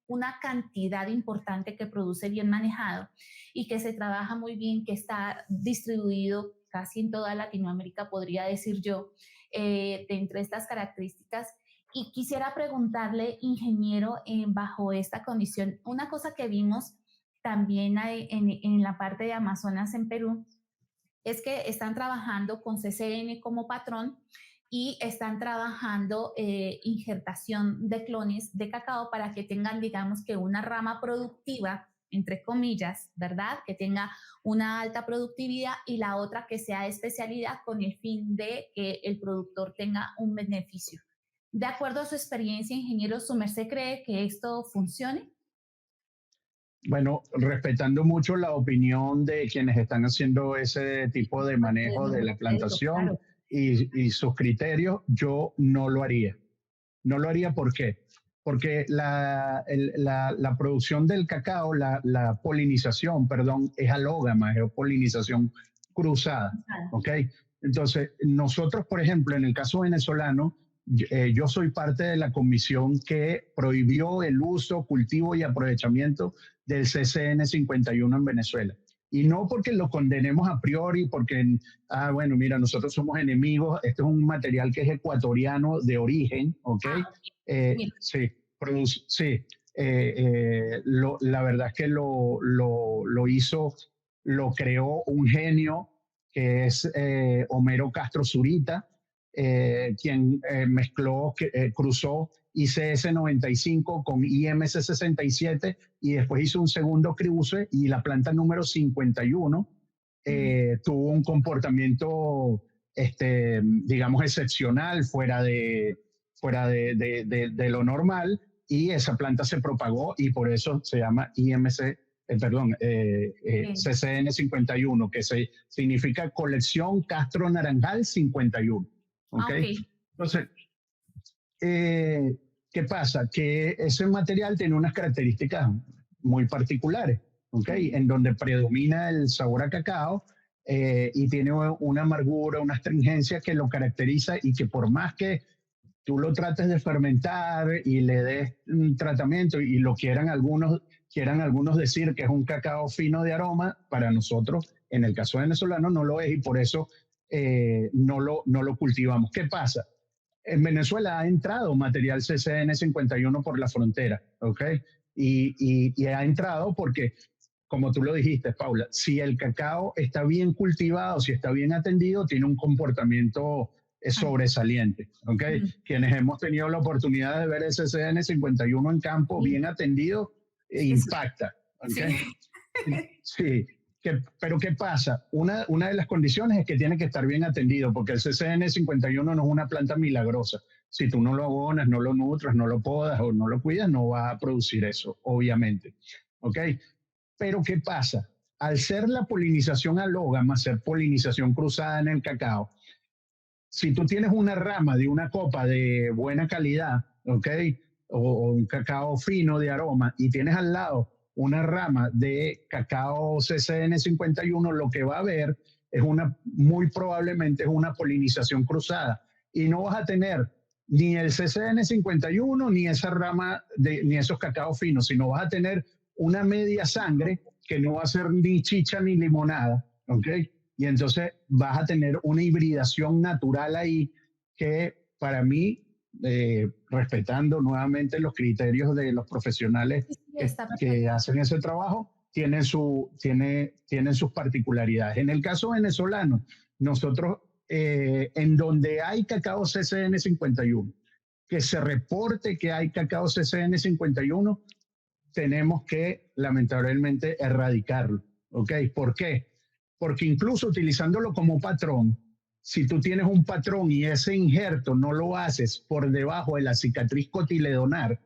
una cantidad importante que produce bien manejado y que se trabaja muy bien, que está distribuido casi en toda Latinoamérica, podría decir yo, dentro de estas características. Y quisiera preguntarle, ingeniero, bajo esta condición, una cosa que vimos también hay en la parte de Amazonas en Perú, es que están trabajando con CCN como patrón y están trabajando injertación de clones de cacao para que tengan, digamos, que una rama productiva, entre comillas, ¿verdad? Que tenga una alta productividad y la otra que sea especialidad con el fin de que el productor tenga un beneficio. De acuerdo a su experiencia, ingeniero, ¿su merced cree que esto funcione? Bueno, respetando mucho la opinión de quienes están haciendo ese tipo de manejo de la plantación Claro. y sus criterios, yo no lo haría. No lo haría, ¿por qué? Porque la producción del cacao, la polinización, perdón, es alógama, es polinización cruzada, ¿ok? Entonces, nosotros, por ejemplo, en el caso venezolano, yo soy parte de la comisión que prohibió el uso, cultivo y aprovechamiento del CCN 51 en Venezuela. Y no porque lo condenemos a priori, porque, bueno, mira, nosotros somos enemigos, este es un material que es ecuatoriano de origen, ¿ok? Sí, sí. La verdad es que lo hizo, lo creó un genio que es Homero Castro Zurita, quien mezcló, cruzó ICS 95 con IMC 67 y después hizo un segundo cruce y la planta número 51 tuvo un comportamiento, digamos, excepcional fuera de lo normal y esa planta se propagó y por eso se llama IMC CCN 51, que significa Colección Castro Naranjal 51. ¿Ok? Entonces, ¿qué pasa? Que ese material tiene unas características muy particulares, ¿ok? En donde predomina el sabor a cacao y tiene una amargura, una astringencia que lo caracteriza y que por más que tú lo trates de fermentar y le des un tratamiento y lo quieran algunos decir que es un cacao fino de aroma, para nosotros, en el caso venezolano, no lo es y por eso no lo cultivamos. ¿Qué pasa? En Venezuela ha entrado material CCN 51 por la frontera, ¿ok? Y ha entrado porque, como tú lo dijiste, Paula, si el cacao está bien cultivado, si está bien atendido, tiene un comportamiento sobresaliente, ¿ok? Quienes hemos tenido la oportunidad de ver el CCN 51 en campo bien atendido, impacta, ¿ok? Sí. Pero ¿qué pasa? Una de las condiciones es que tiene que estar bien atendido, porque el CCN 51 no es una planta milagrosa. Si tú no lo abonas, no lo nutres, no lo podas o no lo cuidas, no va a producir eso, obviamente. ¿Ok? Pero ¿qué pasa? Al ser la polinización alógama, ser polinización cruzada en el cacao, si tú tienes una rama de una copa de buena calidad, ¿ok? O un cacao fino de aroma y tienes al lado una rama de cacao CCN 51, lo que va a haber es muy probablemente es una polinización cruzada y no vas a tener ni el CCN 51 ni esa rama ni esos cacaos finos, sino vas a tener una media sangre que no va a ser ni chicha ni limonada, ¿ok? Y entonces vas a tener una hibridación natural ahí que para mí, respetando nuevamente los criterios de los profesionales que hacen ese trabajo, tienen sus particularidades. En el caso venezolano, nosotros en donde hay cacao CCN 51, que se reporte que hay cacao CCN 51, tenemos que lamentablemente erradicarlo. ¿Ok? ¿Por qué? Porque incluso utilizándolo como patrón, si tú tienes un patrón y ese injerto no lo haces por debajo de la cicatriz cotiledonar,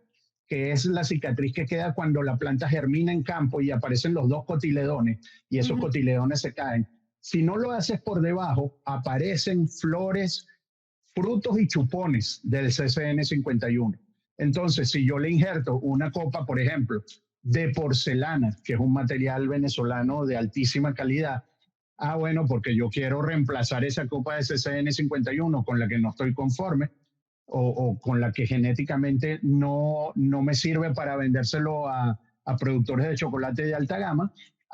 que es la cicatriz que queda cuando la planta germina en campo y aparecen los dos cotiledones y esos cotiledones se caen. Si no lo haces por debajo, aparecen flores, frutos y chupones del CCN 51. Entonces, si yo le injerto una copa, por ejemplo, de porcelana, que es un material venezolano de altísima calidad, bueno, porque yo quiero reemplazar esa copa de CCN 51 con la que no estoy conforme o con la que genéticamente no me sirve para vendérselo a productores de chocolate de alta gama.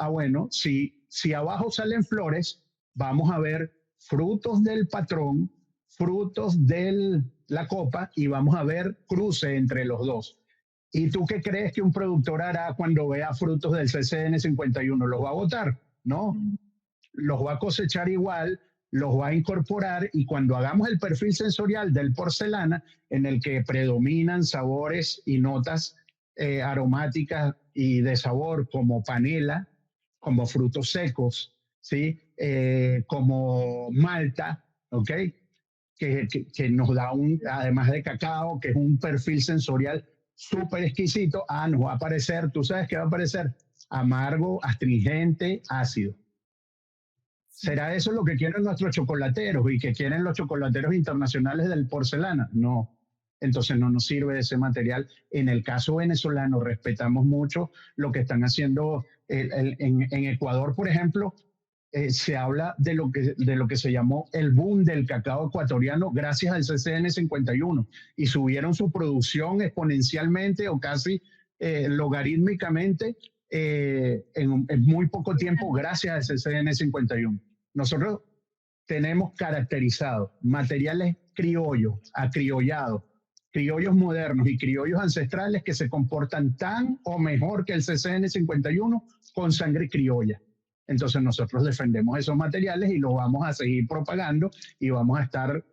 Bueno, si abajo salen flores, vamos a ver frutos del patrón, frutos de la copa y vamos a ver cruce entre los dos. ¿Y tú qué crees que un productor hará cuando vea frutos del CCN 51? ¿Los va a botar? No, los va a cosechar igual, los va a incorporar y cuando hagamos el perfil sensorial del porcelana, en el que predominan sabores y notas aromáticas y de sabor como panela, como frutos secos, ¿sí? Como malta, ¿ok? Que nos da además de cacao, que es un perfil sensorial súper exquisito, nos va a aparecer, ¿tú sabes qué va a aparecer? Amargo, astringente, ácido. ¿Será eso lo que quieren nuestros chocolateros y que quieren los chocolateros internacionales del porcelana? No. Entonces no nos sirve ese material. En el caso venezolano respetamos mucho lo que están haciendo en Ecuador, por ejemplo. Se habla de lo que se llamó el boom del cacao ecuatoriano gracias al CCN 51 y subieron su producción exponencialmente o casi logarítmicamente en muy poco tiempo gracias al CCN 51. Nosotros tenemos caracterizados materiales criollos, acriollados, criollos modernos y criollos ancestrales que se comportan tan o mejor que el CCN 51 con sangre criolla. Entonces nosotros defendemos esos materiales y los vamos a seguir propagando y vamos a estar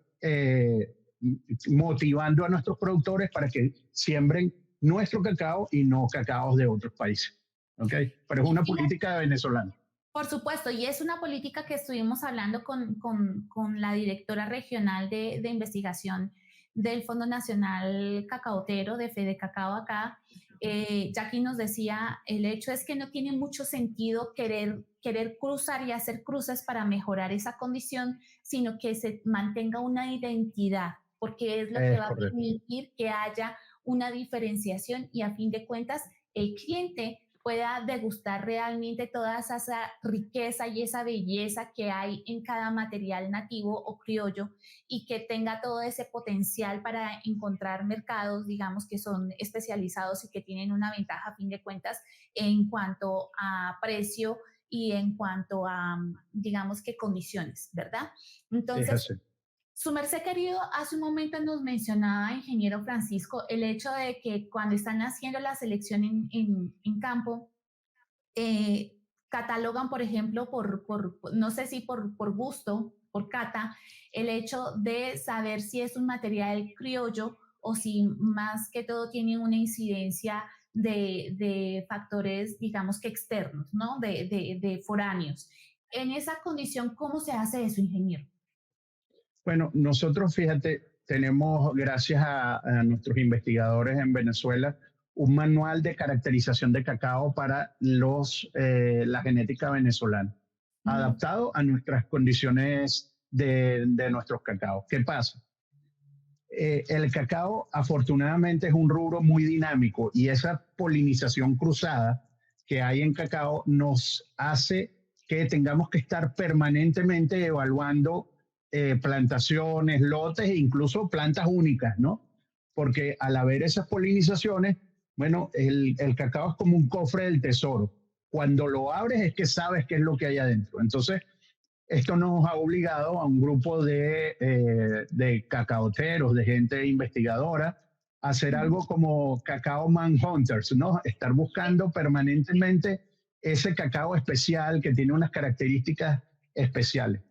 motivando a nuestros productores para que siembren nuestro cacao y no cacaos de otros países. ¿Okay? Pero es una política venezolana. Por supuesto, y es una política que estuvimos hablando con la directora regional de investigación del Fondo Nacional Cacaotero, de Fede Cacao acá, Jackie nos decía, el hecho es que no tiene mucho sentido querer cruzar y hacer cruces para mejorar esa condición, sino que se mantenga una identidad, porque es lo que Es va a correcto. permitir que haya una diferenciación y a fin de cuentas el cliente pueda degustar realmente toda esa riqueza y esa belleza que hay en cada material nativo o criollo y que tenga todo ese potencial para encontrar mercados, digamos, que son especializados y que tienen una ventaja a fin de cuentas en cuanto a precio y en cuanto a, digamos, que condiciones, ¿verdad? Es Entonces, así. su merced querido, hace un momento nos mencionaba, ingeniero Francisco, el hecho de que cuando están haciendo la selección en campo, catalogan, por ejemplo, no sé si por gusto, por cata, el hecho de saber si es un material criollo o si más que todo tiene una incidencia de factores, digamos que externos, ¿no? De foráneos. En esa condición, ¿cómo se hace eso, ingeniero? Bueno, nosotros, fíjate, tenemos, gracias a nuestros investigadores en Venezuela, un manual de caracterización de cacao para la genética venezolana, Mm, adaptado a nuestras condiciones de nuestros cacaos. ¿Qué pasa? El cacao, afortunadamente, es un rubro muy dinámico y esa polinización cruzada que hay en cacao nos hace que tengamos que estar permanentemente evaluando plantaciones, lotes e incluso plantas únicas, ¿no? Porque al haber esas polinizaciones, bueno, el cacao es como un cofre del tesoro. Cuando lo abres es que sabes qué es lo que hay adentro. Entonces, esto nos ha obligado a un grupo de cacaoteros, de gente investigadora, a hacer mm, algo como cacao manhunters, ¿no? Estar buscando permanentemente ese cacao especial que tiene unas características especiales.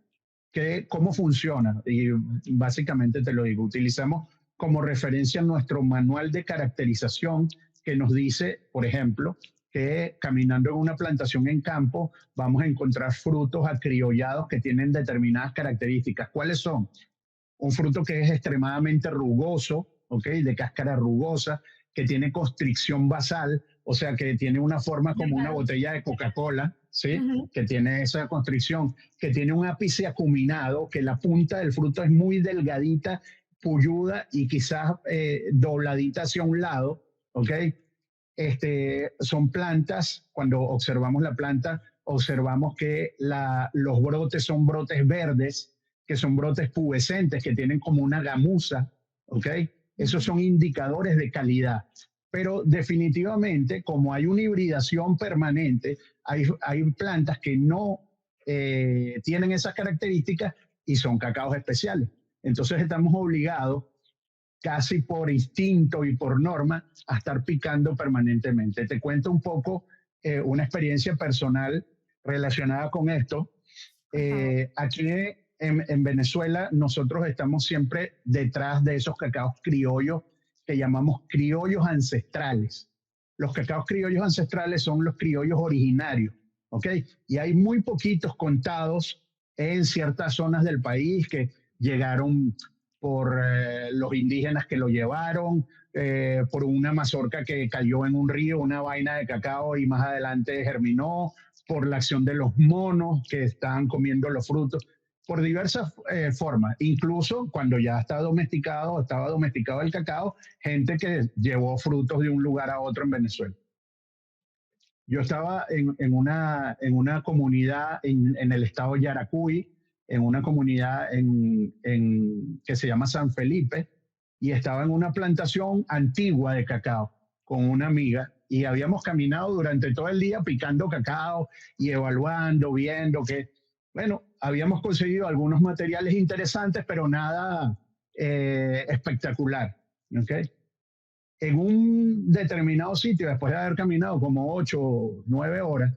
¿Cómo funciona? Y básicamente te lo digo, utilizamos como referencia nuestro manual de caracterización que nos dice, por ejemplo, que caminando en una plantación en campo vamos a encontrar frutos acriollados que tienen determinadas características. ¿Cuáles son? Un fruto que es extremadamente rugoso, ¿ok? De cáscara rugosa, que tiene constricción basal, o sea, que tiene una forma como una delgado. botella de Coca-Cola, ¿sí? Ujú. Que tiene esa constricción, que tiene un ápice acuminado, que la punta del fruto es muy delgadita, pulluda y quizás dobladita hacia un lado, ¿ok? Son plantas, cuando observamos la planta, observamos que los brotes son brotes verdes, que son brotes pubescentes, que tienen como una gamuza, ¿ok? Esos Ujú. son indicadores de calidad. Pero definitivamente, como hay una hibridación permanente, hay plantas que no tienen esas características y son cacaos especiales. Entonces estamos obligados casi por instinto y por norma, a estar picando permanentemente. Te cuento un poco una experiencia personal relacionada con esto. Por favor. Aquí en Venezuela nosotros estamos siempre detrás de esos cacaos criollos que llamamos criollos ancestrales. Los cacaos criollos ancestrales son los criollos originarios, ¿ok? Y hay muy poquitos contados en ciertas zonas del país que llegaron por los indígenas que lo llevaron, por una mazorca que cayó en un río, una vaina de cacao y más adelante germinó, por la acción de los monos que estaban comiendo los frutos, por diversas formas. Incluso cuando ya estaba domesticado el cacao, gente que llevó frutos de un lugar a otro en Venezuela. Yo estaba en una comunidad en el estado de Yaracuy, en una comunidad que se llama San Felipe, y estaba en una plantación antigua de cacao con una amiga, y habíamos caminado durante todo el día picando cacao y evaluando, viendo que, bueno, habíamos conseguido algunos materiales interesantes, pero nada espectacular. ¿Okay? En un determinado sitio, después de haber caminado como 8 o 9 horas,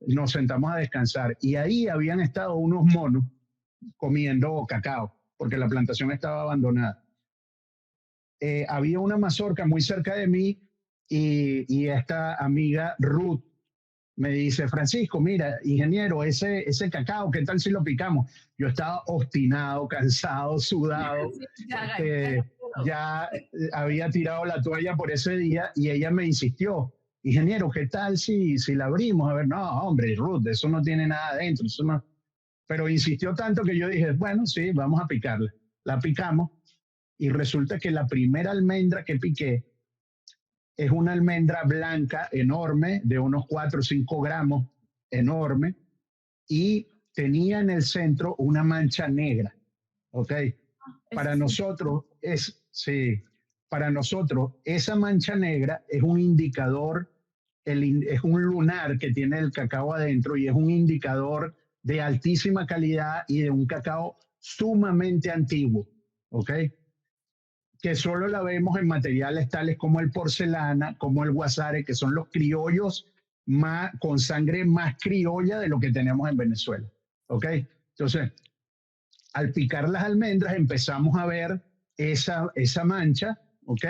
nos sentamos a descansar y ahí habían estado unos monos comiendo cacao, porque la plantación estaba abandonada. Había una mazorca muy cerca de mí y esta amiga Ruth me dice, Francisco, mira, ingeniero, ese cacao, ¿qué tal si lo picamos? Yo estaba obstinado, cansado, sudado, Sí, ya, ya, este, ya. ya había tirado la toalla por ese día y ella me insistió, ingeniero, ¿qué tal si la abrimos? A ver, no, hombre, Ruth, eso no tiene nada adentro, eso no. Pero insistió tanto que yo dije, bueno, sí, vamos a picarla. La picamos y resulta que la primera almendra que piqué es una almendra blanca enorme, de unos 4 o 5 gramos, enorme, y tenía en el centro una mancha negra, ¿ok? Para nosotros sí, para nosotros esa mancha negra es un indicador, es un lunar que tiene el cacao adentro y es un indicador de altísima calidad y de un cacao sumamente antiguo, ¿ok? Que solo la vemos en materiales tales como el porcelana, como el guasare, que son los criollos más, con sangre más criolla de lo que tenemos en Venezuela, ¿ok? Entonces, al picar las almendras empezamos a ver esa mancha, ¿ok?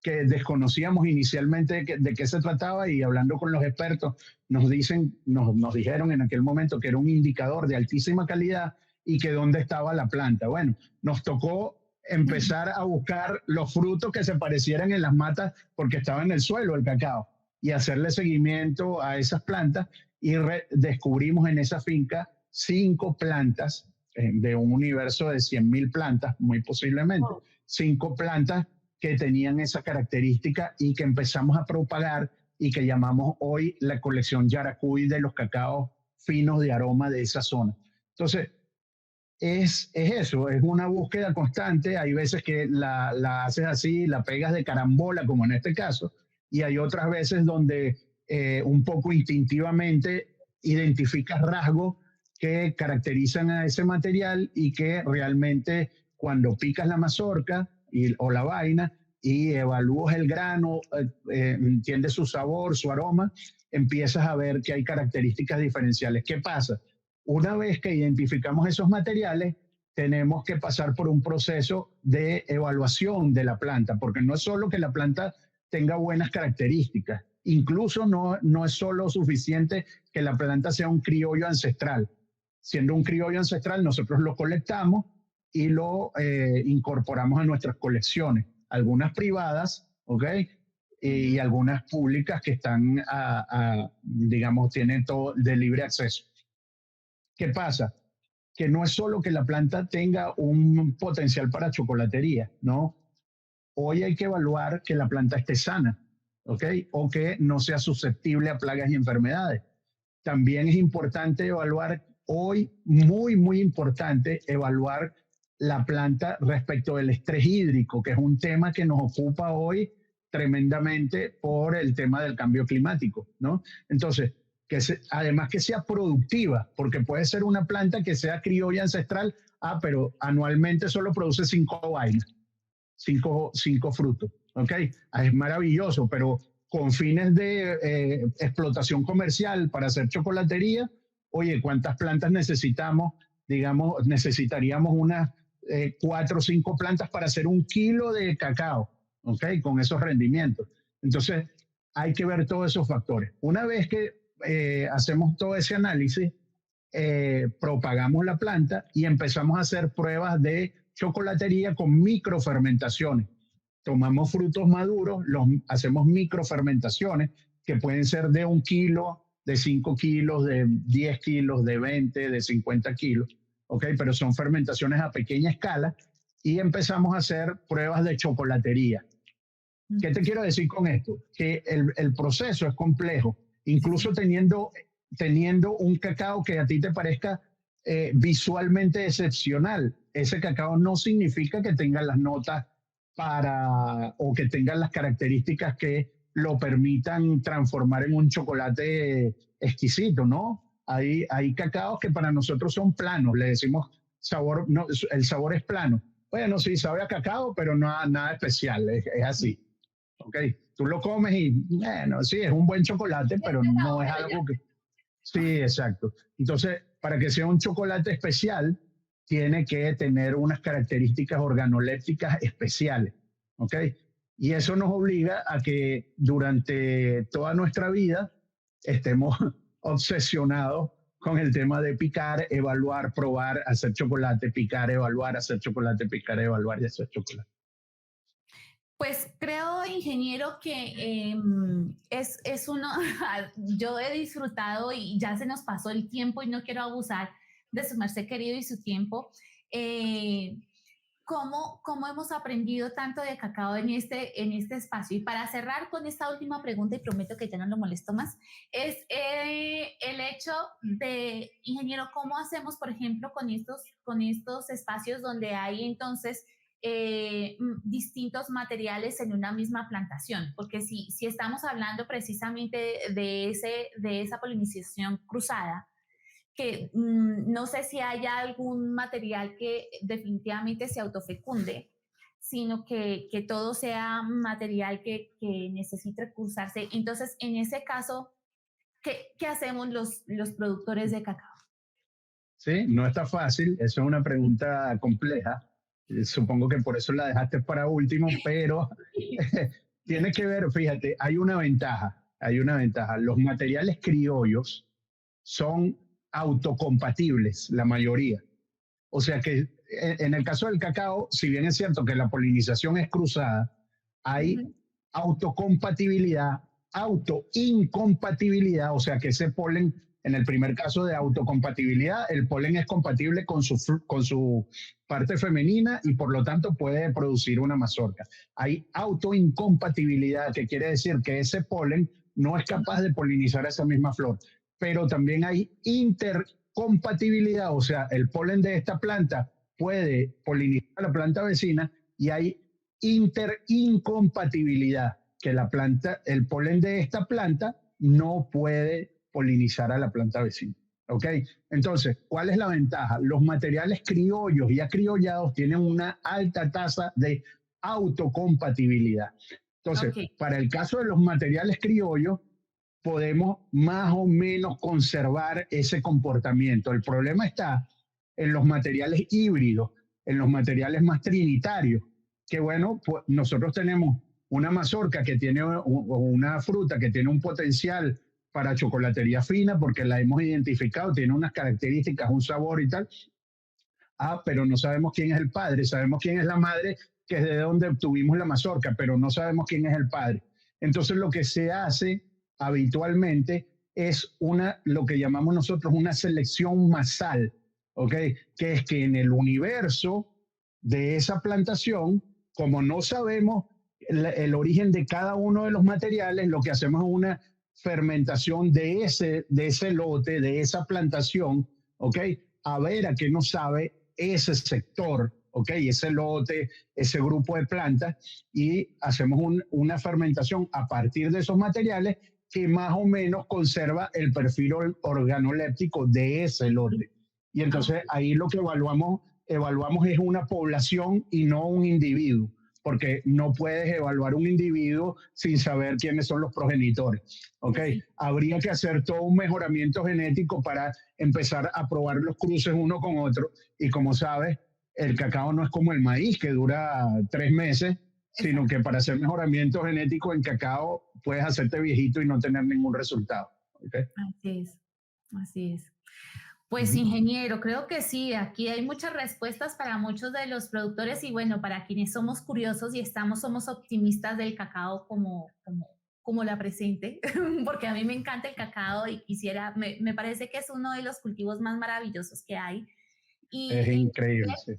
Que desconocíamos inicialmente de qué se trataba y hablando con los expertos nos dijeron en aquel momento que era un indicador de altísima calidad y que dónde estaba la planta. Bueno, nos tocó empezar a buscar los frutos que se parecieran en las matas porque estaba en el suelo el cacao y hacerle seguimiento a esas plantas y descubrimos en esa finca 5 plantas de un universo de 100.000 plantas, muy posiblemente, 5 plantas que tenían esa característica y que empezamos a propagar y que llamamos hoy la colección Yaracuy de los cacaos finos de aroma de esa zona. Entonces, es eso, es una búsqueda constante. Hay veces que la haces así, la pegas de carambola, como en este caso, y hay otras veces donde un poco instintivamente identificas rasgos que caracterizan a ese material y que realmente cuando picas la mazorca o la vaina y evalúas el grano, entiendes su sabor, su aroma, empiezas a ver que hay características diferenciales. ¿Qué pasa? Una vez que identificamos esos materiales, tenemos que pasar por un proceso de evaluación de la planta, porque no es solo que la planta tenga buenas características, incluso no es solo suficiente que la planta sea un criollo ancestral. Siendo un criollo ancestral, nosotros lo colectamos y lo incorporamos a nuestras colecciones, algunas privadas, ¿ok? Y algunas públicas que están, digamos, tienen todo de libre acceso. ¿Qué pasa? Que no es solo que la planta tenga un potencial para chocolatería, ¿no? Hoy hay que evaluar que la planta esté sana, ¿ok? O que no sea susceptible a plagas y enfermedades. También es importante evaluar hoy, muy importante, evaluar la planta respecto del estrés hídrico, que es un tema que nos ocupa hoy tremendamente por el tema del cambio climático, ¿no? Entonces, además que sea productiva, porque puede ser una planta que sea criolla ancestral, pero anualmente solo produce 5 vainas, 5 frutos, ¿ok? Es maravilloso, pero con fines de explotación comercial para hacer chocolatería, oye, ¿cuántas plantas necesitamos? Digamos, necesitaríamos unas 4 o 5 plantas para hacer 1 kilo de cacao, ¿ok? Con esos rendimientos. Entonces, hay que ver todos esos factores. Una vez que hacemos todo ese análisis, propagamos la planta y empezamos a hacer pruebas de chocolatería con microfermentaciones. Tomamos frutos maduros, hacemos microfermentaciones que pueden ser de 1 kilo, de 5 kilos, de 10 kilos, de 20, de 50 kilos, ¿ok? Pero son fermentaciones a pequeña escala y empezamos a hacer pruebas de chocolatería. ¿Qué te quiero decir con esto? Que el proceso es complejo. Incluso teniendo un cacao que a ti te parezca visualmente excepcional, ese cacao no significa que tenga las notas o que tenga las características que lo permitan transformar en un chocolate exquisito, ¿no? Hay cacaos que para nosotros son planos, le decimos sabor, no, el sabor es plano. Bueno, sí, sabe a cacao, pero nada especial, es así. ¿Ok? Tú lo comes y, bueno, sí, es un buen chocolate, pero no es algo que... Sí, exacto. Entonces, para que sea un chocolate especial, tiene que tener unas características organolépticas especiales, ¿ok? Y eso nos obliga a que durante toda nuestra vida estemos obsesionados con el tema de picar, evaluar, probar, hacer chocolate, picar, evaluar, hacer chocolate, picar, evaluar y hacer chocolate. Pues creo, ingeniero, que es uno, yo he disfrutado y ya se nos pasó el tiempo y no quiero abusar de su merced querido y su tiempo. Eh, ¿Cómo hemos aprendido tanto de cacao en este espacio? Y para cerrar con esta última pregunta, y prometo que ya no lo molesto más, es el hecho de, ingeniero, ¿cómo hacemos, por ejemplo, con estos espacios donde hay entonces distintos materiales en una misma plantación? Porque si estamos hablando precisamente de esa polinización cruzada, que no sé si haya algún material que definitivamente se autofecunde, sino que todo sea material que necesite cruzarse. Entonces, en ese caso, ¿qué hacemos los productores de cacao? Sí, no está fácil, eso es una pregunta compleja. Supongo que por eso la dejaste para último, pero tiene que ver, fíjate, hay una ventaja. Los materiales criollos son autocompatibles, la mayoría. O sea que en el caso del cacao, si bien es cierto que la polinización es cruzada, hay Ujú. autocompatibilidad, autoincompatibilidad, o sea que ese polen, en el primer caso de autocompatibilidad, el polen es compatible con su parte femenina y por lo tanto puede producir una mazorca. Hay autoincompatibilidad, que quiere decir que ese polen no es capaz de polinizar esa misma flor, pero también hay intercompatibilidad, o sea, el polen de esta planta puede polinizar la planta vecina y hay interincompatibilidad, que la planta, el polen de esta planta no puede polinizar a la planta vecina. ¿Ok? Entonces, ¿cuál es la ventaja? Los materiales criollos y acriollados tienen una alta tasa de autocompatibilidad. Entonces, Ok, para el caso de los materiales criollos, podemos más o menos conservar ese comportamiento. El problema está en los materiales híbridos, en los materiales más trinitarios, que bueno, pues nosotros tenemos una mazorca que tiene una fruta que tiene un potencial para chocolatería fina porque la hemos identificado, tiene unas características, un sabor y tal. Ah, pero no sabemos quién es el padre, sabemos quién es la madre, que es de donde obtuvimos la mazorca, pero no sabemos quién es el padre. Entonces lo que se hace habitualmente es lo que llamamos nosotros una selección masal, ¿ok? Que es que en el universo de esa plantación, como no sabemos el origen de cada uno de los materiales, lo que hacemos es una fermentación de ese lote, de esa plantación, ¿ok? A ver a qué nos sabe ese sector, ¿ok? Ese lote, ese grupo de plantas, y hacemos una fermentación a partir de esos materiales que más o menos conserva el perfil organoléptico de ese lote. Y entonces ok, ahí lo que evaluamos es una población y no un individuo, porque no puedes evaluar un individuo sin saber quiénes son los progenitores. ¿Ok? sí. Habría que hacer todo un mejoramiento genético para empezar a probar los cruces uno con otro. Y como sabes, el cacao no es como el maíz que dura 3 meses, sino Exacto. que para hacer mejoramiento genético en cacao puedes hacerte viejito y no tener ningún resultado. ¿Okay? Así es, así es. Uh Pues -huh. ingeniero, creo que sí, aquí hay muchas respuestas para muchos de los productores y bueno, para quienes somos curiosos y somos optimistas del cacao como la presente, porque a mí me encanta el cacao y me parece que es uno de los cultivos más maravillosos que hay. Es Y increíble, sí.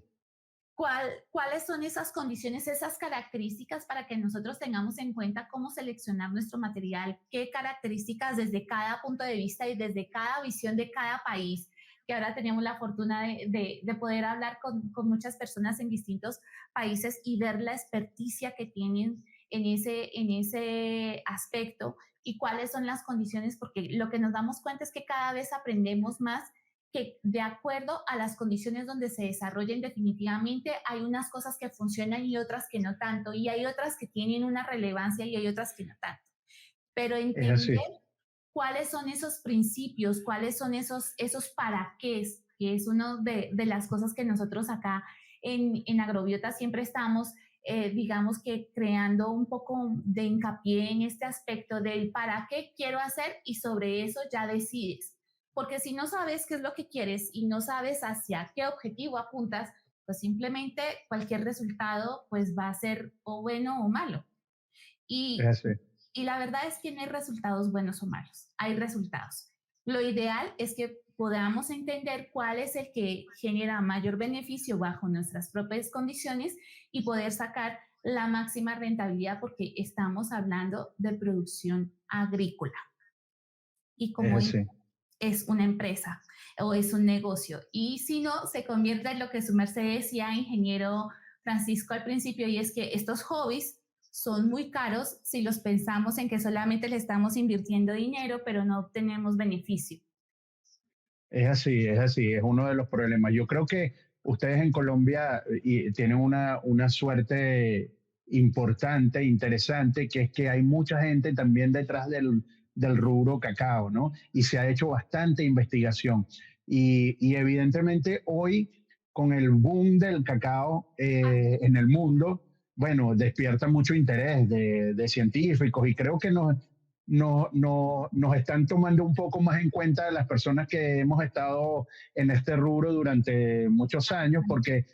¿cuáles son esas condiciones, esas características para que nosotros tengamos en cuenta cómo seleccionar nuestro material? ¿Qué características desde cada punto de vista y desde cada visión de cada país? Que ahora tenemos la fortuna de poder hablar con muchas personas en distintos países y ver la experticia que tienen en ese aspecto y cuáles son las condiciones, porque lo que nos damos cuenta es que cada vez aprendemos más que de acuerdo a las condiciones donde se desarrollen definitivamente hay unas cosas que funcionan y otras que no tanto, y hay otras que tienen una relevancia y hay otras que no tanto. Pero Es entender así. cuáles son esos principios, cuáles son esos para qué, que es una de las cosas que nosotros acá en Agrobiota siempre estamos, digamos que creando un poco de hincapié en este aspecto del para qué quiero hacer y sobre eso ya decides. Porque si no sabes qué es lo que quieres y no sabes hacia qué objetivo apuntas, pues simplemente cualquier resultado pues va a ser o bueno o malo. Es Y, así, y la verdad es que no hay resultados buenos o malos, hay resultados. Lo ideal es que podamos entender cuál es el que genera mayor beneficio bajo nuestras propias condiciones y poder sacar la máxima rentabilidad porque estamos hablando de producción agrícola. Y es como así. es una empresa o es un negocio. Y si no, se convierte en lo que su merced decía, ingeniero Francisco, al principio, y es que estos hobbies son muy caros si los pensamos en que solamente le estamos invirtiendo dinero, pero no obtenemos beneficio. Es así, es uno de los problemas. Yo creo que ustedes en Colombia tienen una suerte importante, interesante, que es que hay mucha gente también detrás del rubro cacao, ¿no? Y se ha hecho bastante investigación. Y evidentemente hoy, con el boom del cacao en el mundo, bueno, despierta mucho interés de científicos y creo que nos están tomando un poco más en cuenta de las personas que hemos estado en este rubro durante muchos años, porque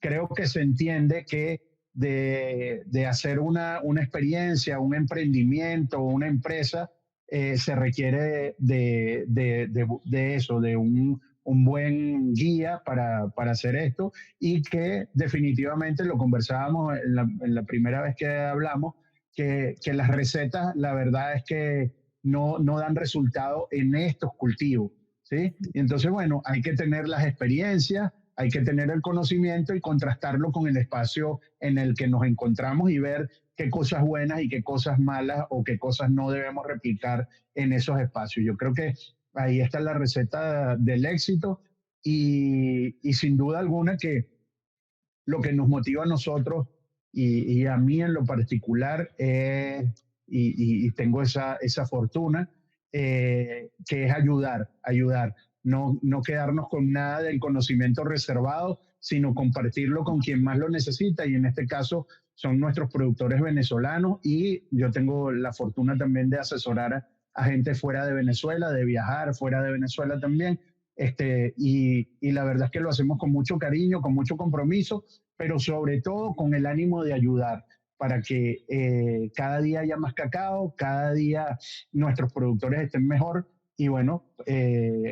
creo que se entiende que de hacer una experiencia, un emprendimiento, una empresa, se requiere de eso, de un buen guía para hacer esto y que definitivamente lo conversábamos en la primera vez que hablamos, que las recetas, la verdad es que no dan resultado en estos cultivos, ¿sí? Y entonces, bueno, hay que tener las experiencias, hay que tener el conocimiento y contrastarlo con el espacio en el que nos encontramos y ver qué cosas buenas y qué cosas malas o qué cosas no debemos replicar en esos espacios. Yo creo que ahí está la receta del éxito y sin duda alguna que lo que nos motiva a nosotros y a mí en lo particular, y tengo esa fortuna, que es ayudar, no quedarnos con nada del conocimiento reservado, sino compartirlo con quien más lo necesita, y en este caso son nuestros productores venezolanos, y yo tengo la fortuna también de asesorar a gente fuera de Venezuela, de viajar fuera de Venezuela también, y la verdad es que lo hacemos con mucho cariño, con mucho compromiso, pero sobre todo con el ánimo de ayudar para que cada día haya más cacao, cada día nuestros productores estén mejor y bueno,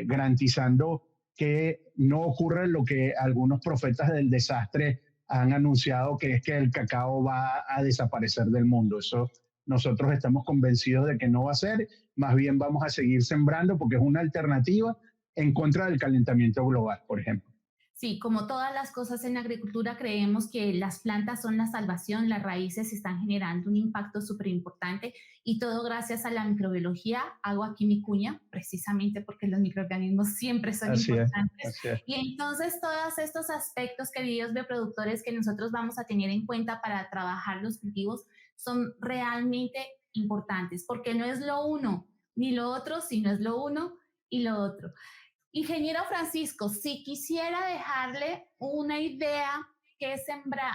garantizando que no ocurra lo que algunos profetas del desastre han anunciado, que es que el cacao va a desaparecer del mundo. Eso nosotros estamos convencidos de que no va a ser, más bien vamos a seguir sembrando porque es una alternativa en contra del calentamiento global, por ejemplo. Sí, como todas las cosas en agricultura, creemos que las plantas son la salvación, las raíces están generando un impacto súper importante y todo gracias a la microbiología. Hago aquí mi cuña, precisamente porque los microorganismos siempre son Así es, importantes. así es. Y entonces todos estos aspectos, queridos bioproductores, que nosotros vamos a tener en cuenta para trabajar los cultivos son realmente importantes, porque no es lo uno ni lo otro, sino es lo uno y lo otro. Ingeniero Francisco, si quisiera dejarle una idea que sembrar,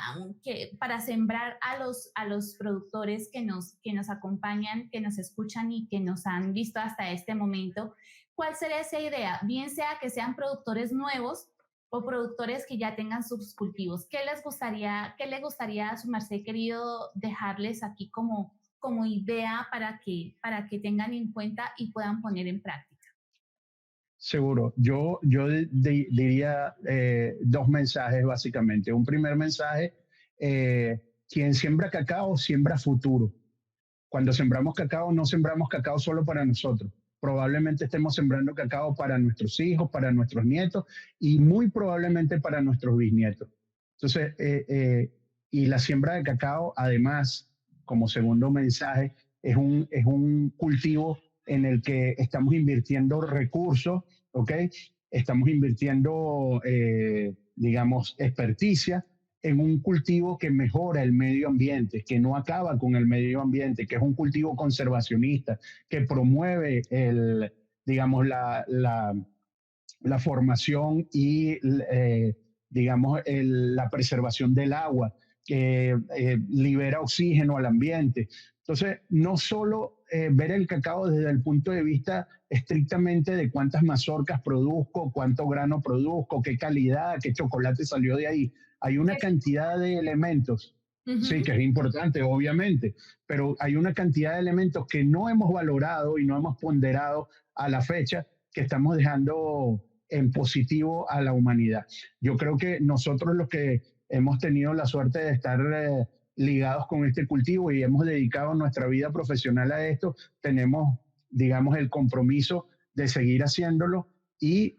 para sembrar a los productores que nos acompañan, que nos escuchan y que nos han visto hasta este momento, ¿cuál sería esa idea? Bien sea que sean productores nuevos o productores que ya tengan sus cultivos. Qué les gustaría a su merced querido dejarles aquí como idea para que tengan en cuenta y puedan poner en práctica? Seguro. Yo diría dos mensajes básicamente. Un primer mensaje, quien siembra cacao, siembra futuro. Cuando sembramos cacao, no sembramos cacao solo para nosotros. Probablemente estemos sembrando cacao para nuestros hijos, para nuestros nietos y muy probablemente para nuestros bisnietos. Entonces, y la siembra de cacao, además, como segundo mensaje, es un cultivo en el que estamos invirtiendo recursos, ¿ok? Estamos invirtiendo, digamos, experticia en un cultivo que mejora el medio ambiente, que no acaba con el medio ambiente, que es un cultivo conservacionista, que promueve digamos, la formación y, digamos, la preservación del agua, libera oxígeno al ambiente. Entonces, no solo ver el cacao desde el punto de vista estrictamente de cuántas mazorcas produzco, cuánto grano produzco, qué calidad, qué chocolate salió de ahí. Hay una cantidad de elementos, sí, que es importante, obviamente, pero hay una cantidad de elementos que no hemos valorado y no hemos ponderado a la fecha, que estamos dejando en positivo a la humanidad. Yo creo que nosotros los que hemos tenido la suerte de estar ligados con este cultivo y hemos dedicado nuestra vida profesional a esto, tenemos, digamos, el compromiso de seguir haciéndolo y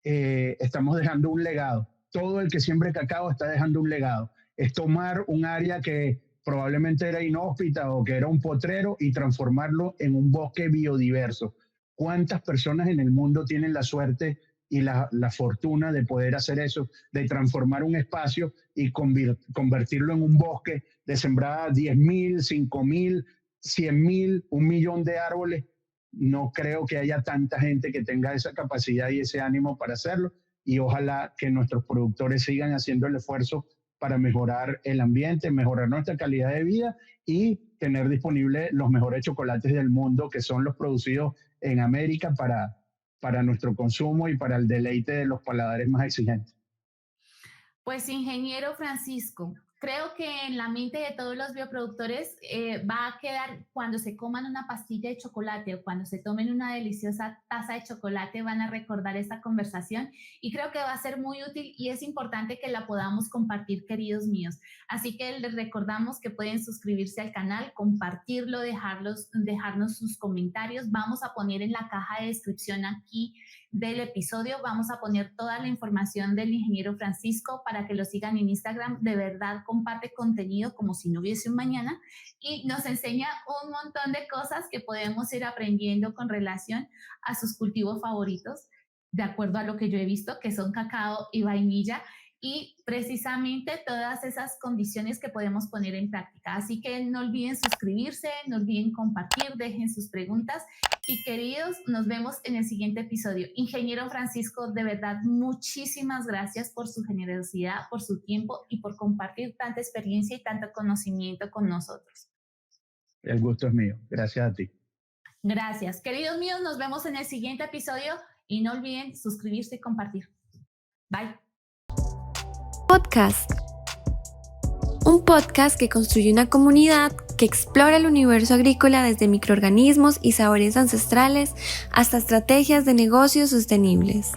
estamos dejando un legado. Todo el que siembre cacao está dejando un legado. Es tomar un área que probablemente era inhóspita o que era un potrero y transformarlo en un bosque biodiverso. ¿Cuántas personas en el mundo tienen la suerte y la fortuna de poder hacer eso, de transformar un espacio y convertirlo en un bosque, de sembrar 10,000, 5,000, 100,000, 1,000,000 de árboles? No creo que haya tanta gente que tenga esa capacidad y ese ánimo para hacerlo, y ojalá que nuestros productores sigan haciendo el esfuerzo para mejorar el ambiente, mejorar nuestra calidad de vida y tener disponibles los mejores chocolates del mundo, que son los producidos en América para nuestro consumo y para el deleite de los paladares más exigentes. Pues, ingeniero Francisco, creo que en la mente de todos los bioproductores va a quedar, cuando se coman una pastilla de chocolate o cuando se tomen una deliciosa taza de chocolate, van a recordar esta conversación, y creo que va a ser muy útil y es importante que la podamos compartir, queridos míos. Así que les recordamos que pueden suscribirse al canal, compartirlo, dejarnos sus comentarios. Vamos a poner en la caja de descripción aquí del episodio, vamos a poner toda la información del ingeniero Francisco para que lo sigan en Instagram. De verdad, comparte contenido como si no hubiese un mañana y nos enseña un montón de cosas que podemos ir aprendiendo con relación a sus cultivos favoritos, de acuerdo a lo que yo he visto, que son cacao y vainilla, y precisamente todas esas condiciones que podemos poner en práctica. Así que no olviden suscribirse, no olviden compartir, dejen sus preguntas, y queridos, nos vemos en el siguiente episodio. Ingeniero Francisco, de verdad, muchísimas gracias por su generosidad, por su tiempo y por compartir tanta experiencia y tanto conocimiento con nosotros. El gusto es mío. Gracias a ti. Gracias. Queridos míos, nos vemos en el siguiente episodio y no olviden suscribirse y compartir. Bye. Podcast. Un podcast que construye una comunidad que explora el universo agrícola desde microorganismos y sabores ancestrales hasta estrategias de negocios sostenibles.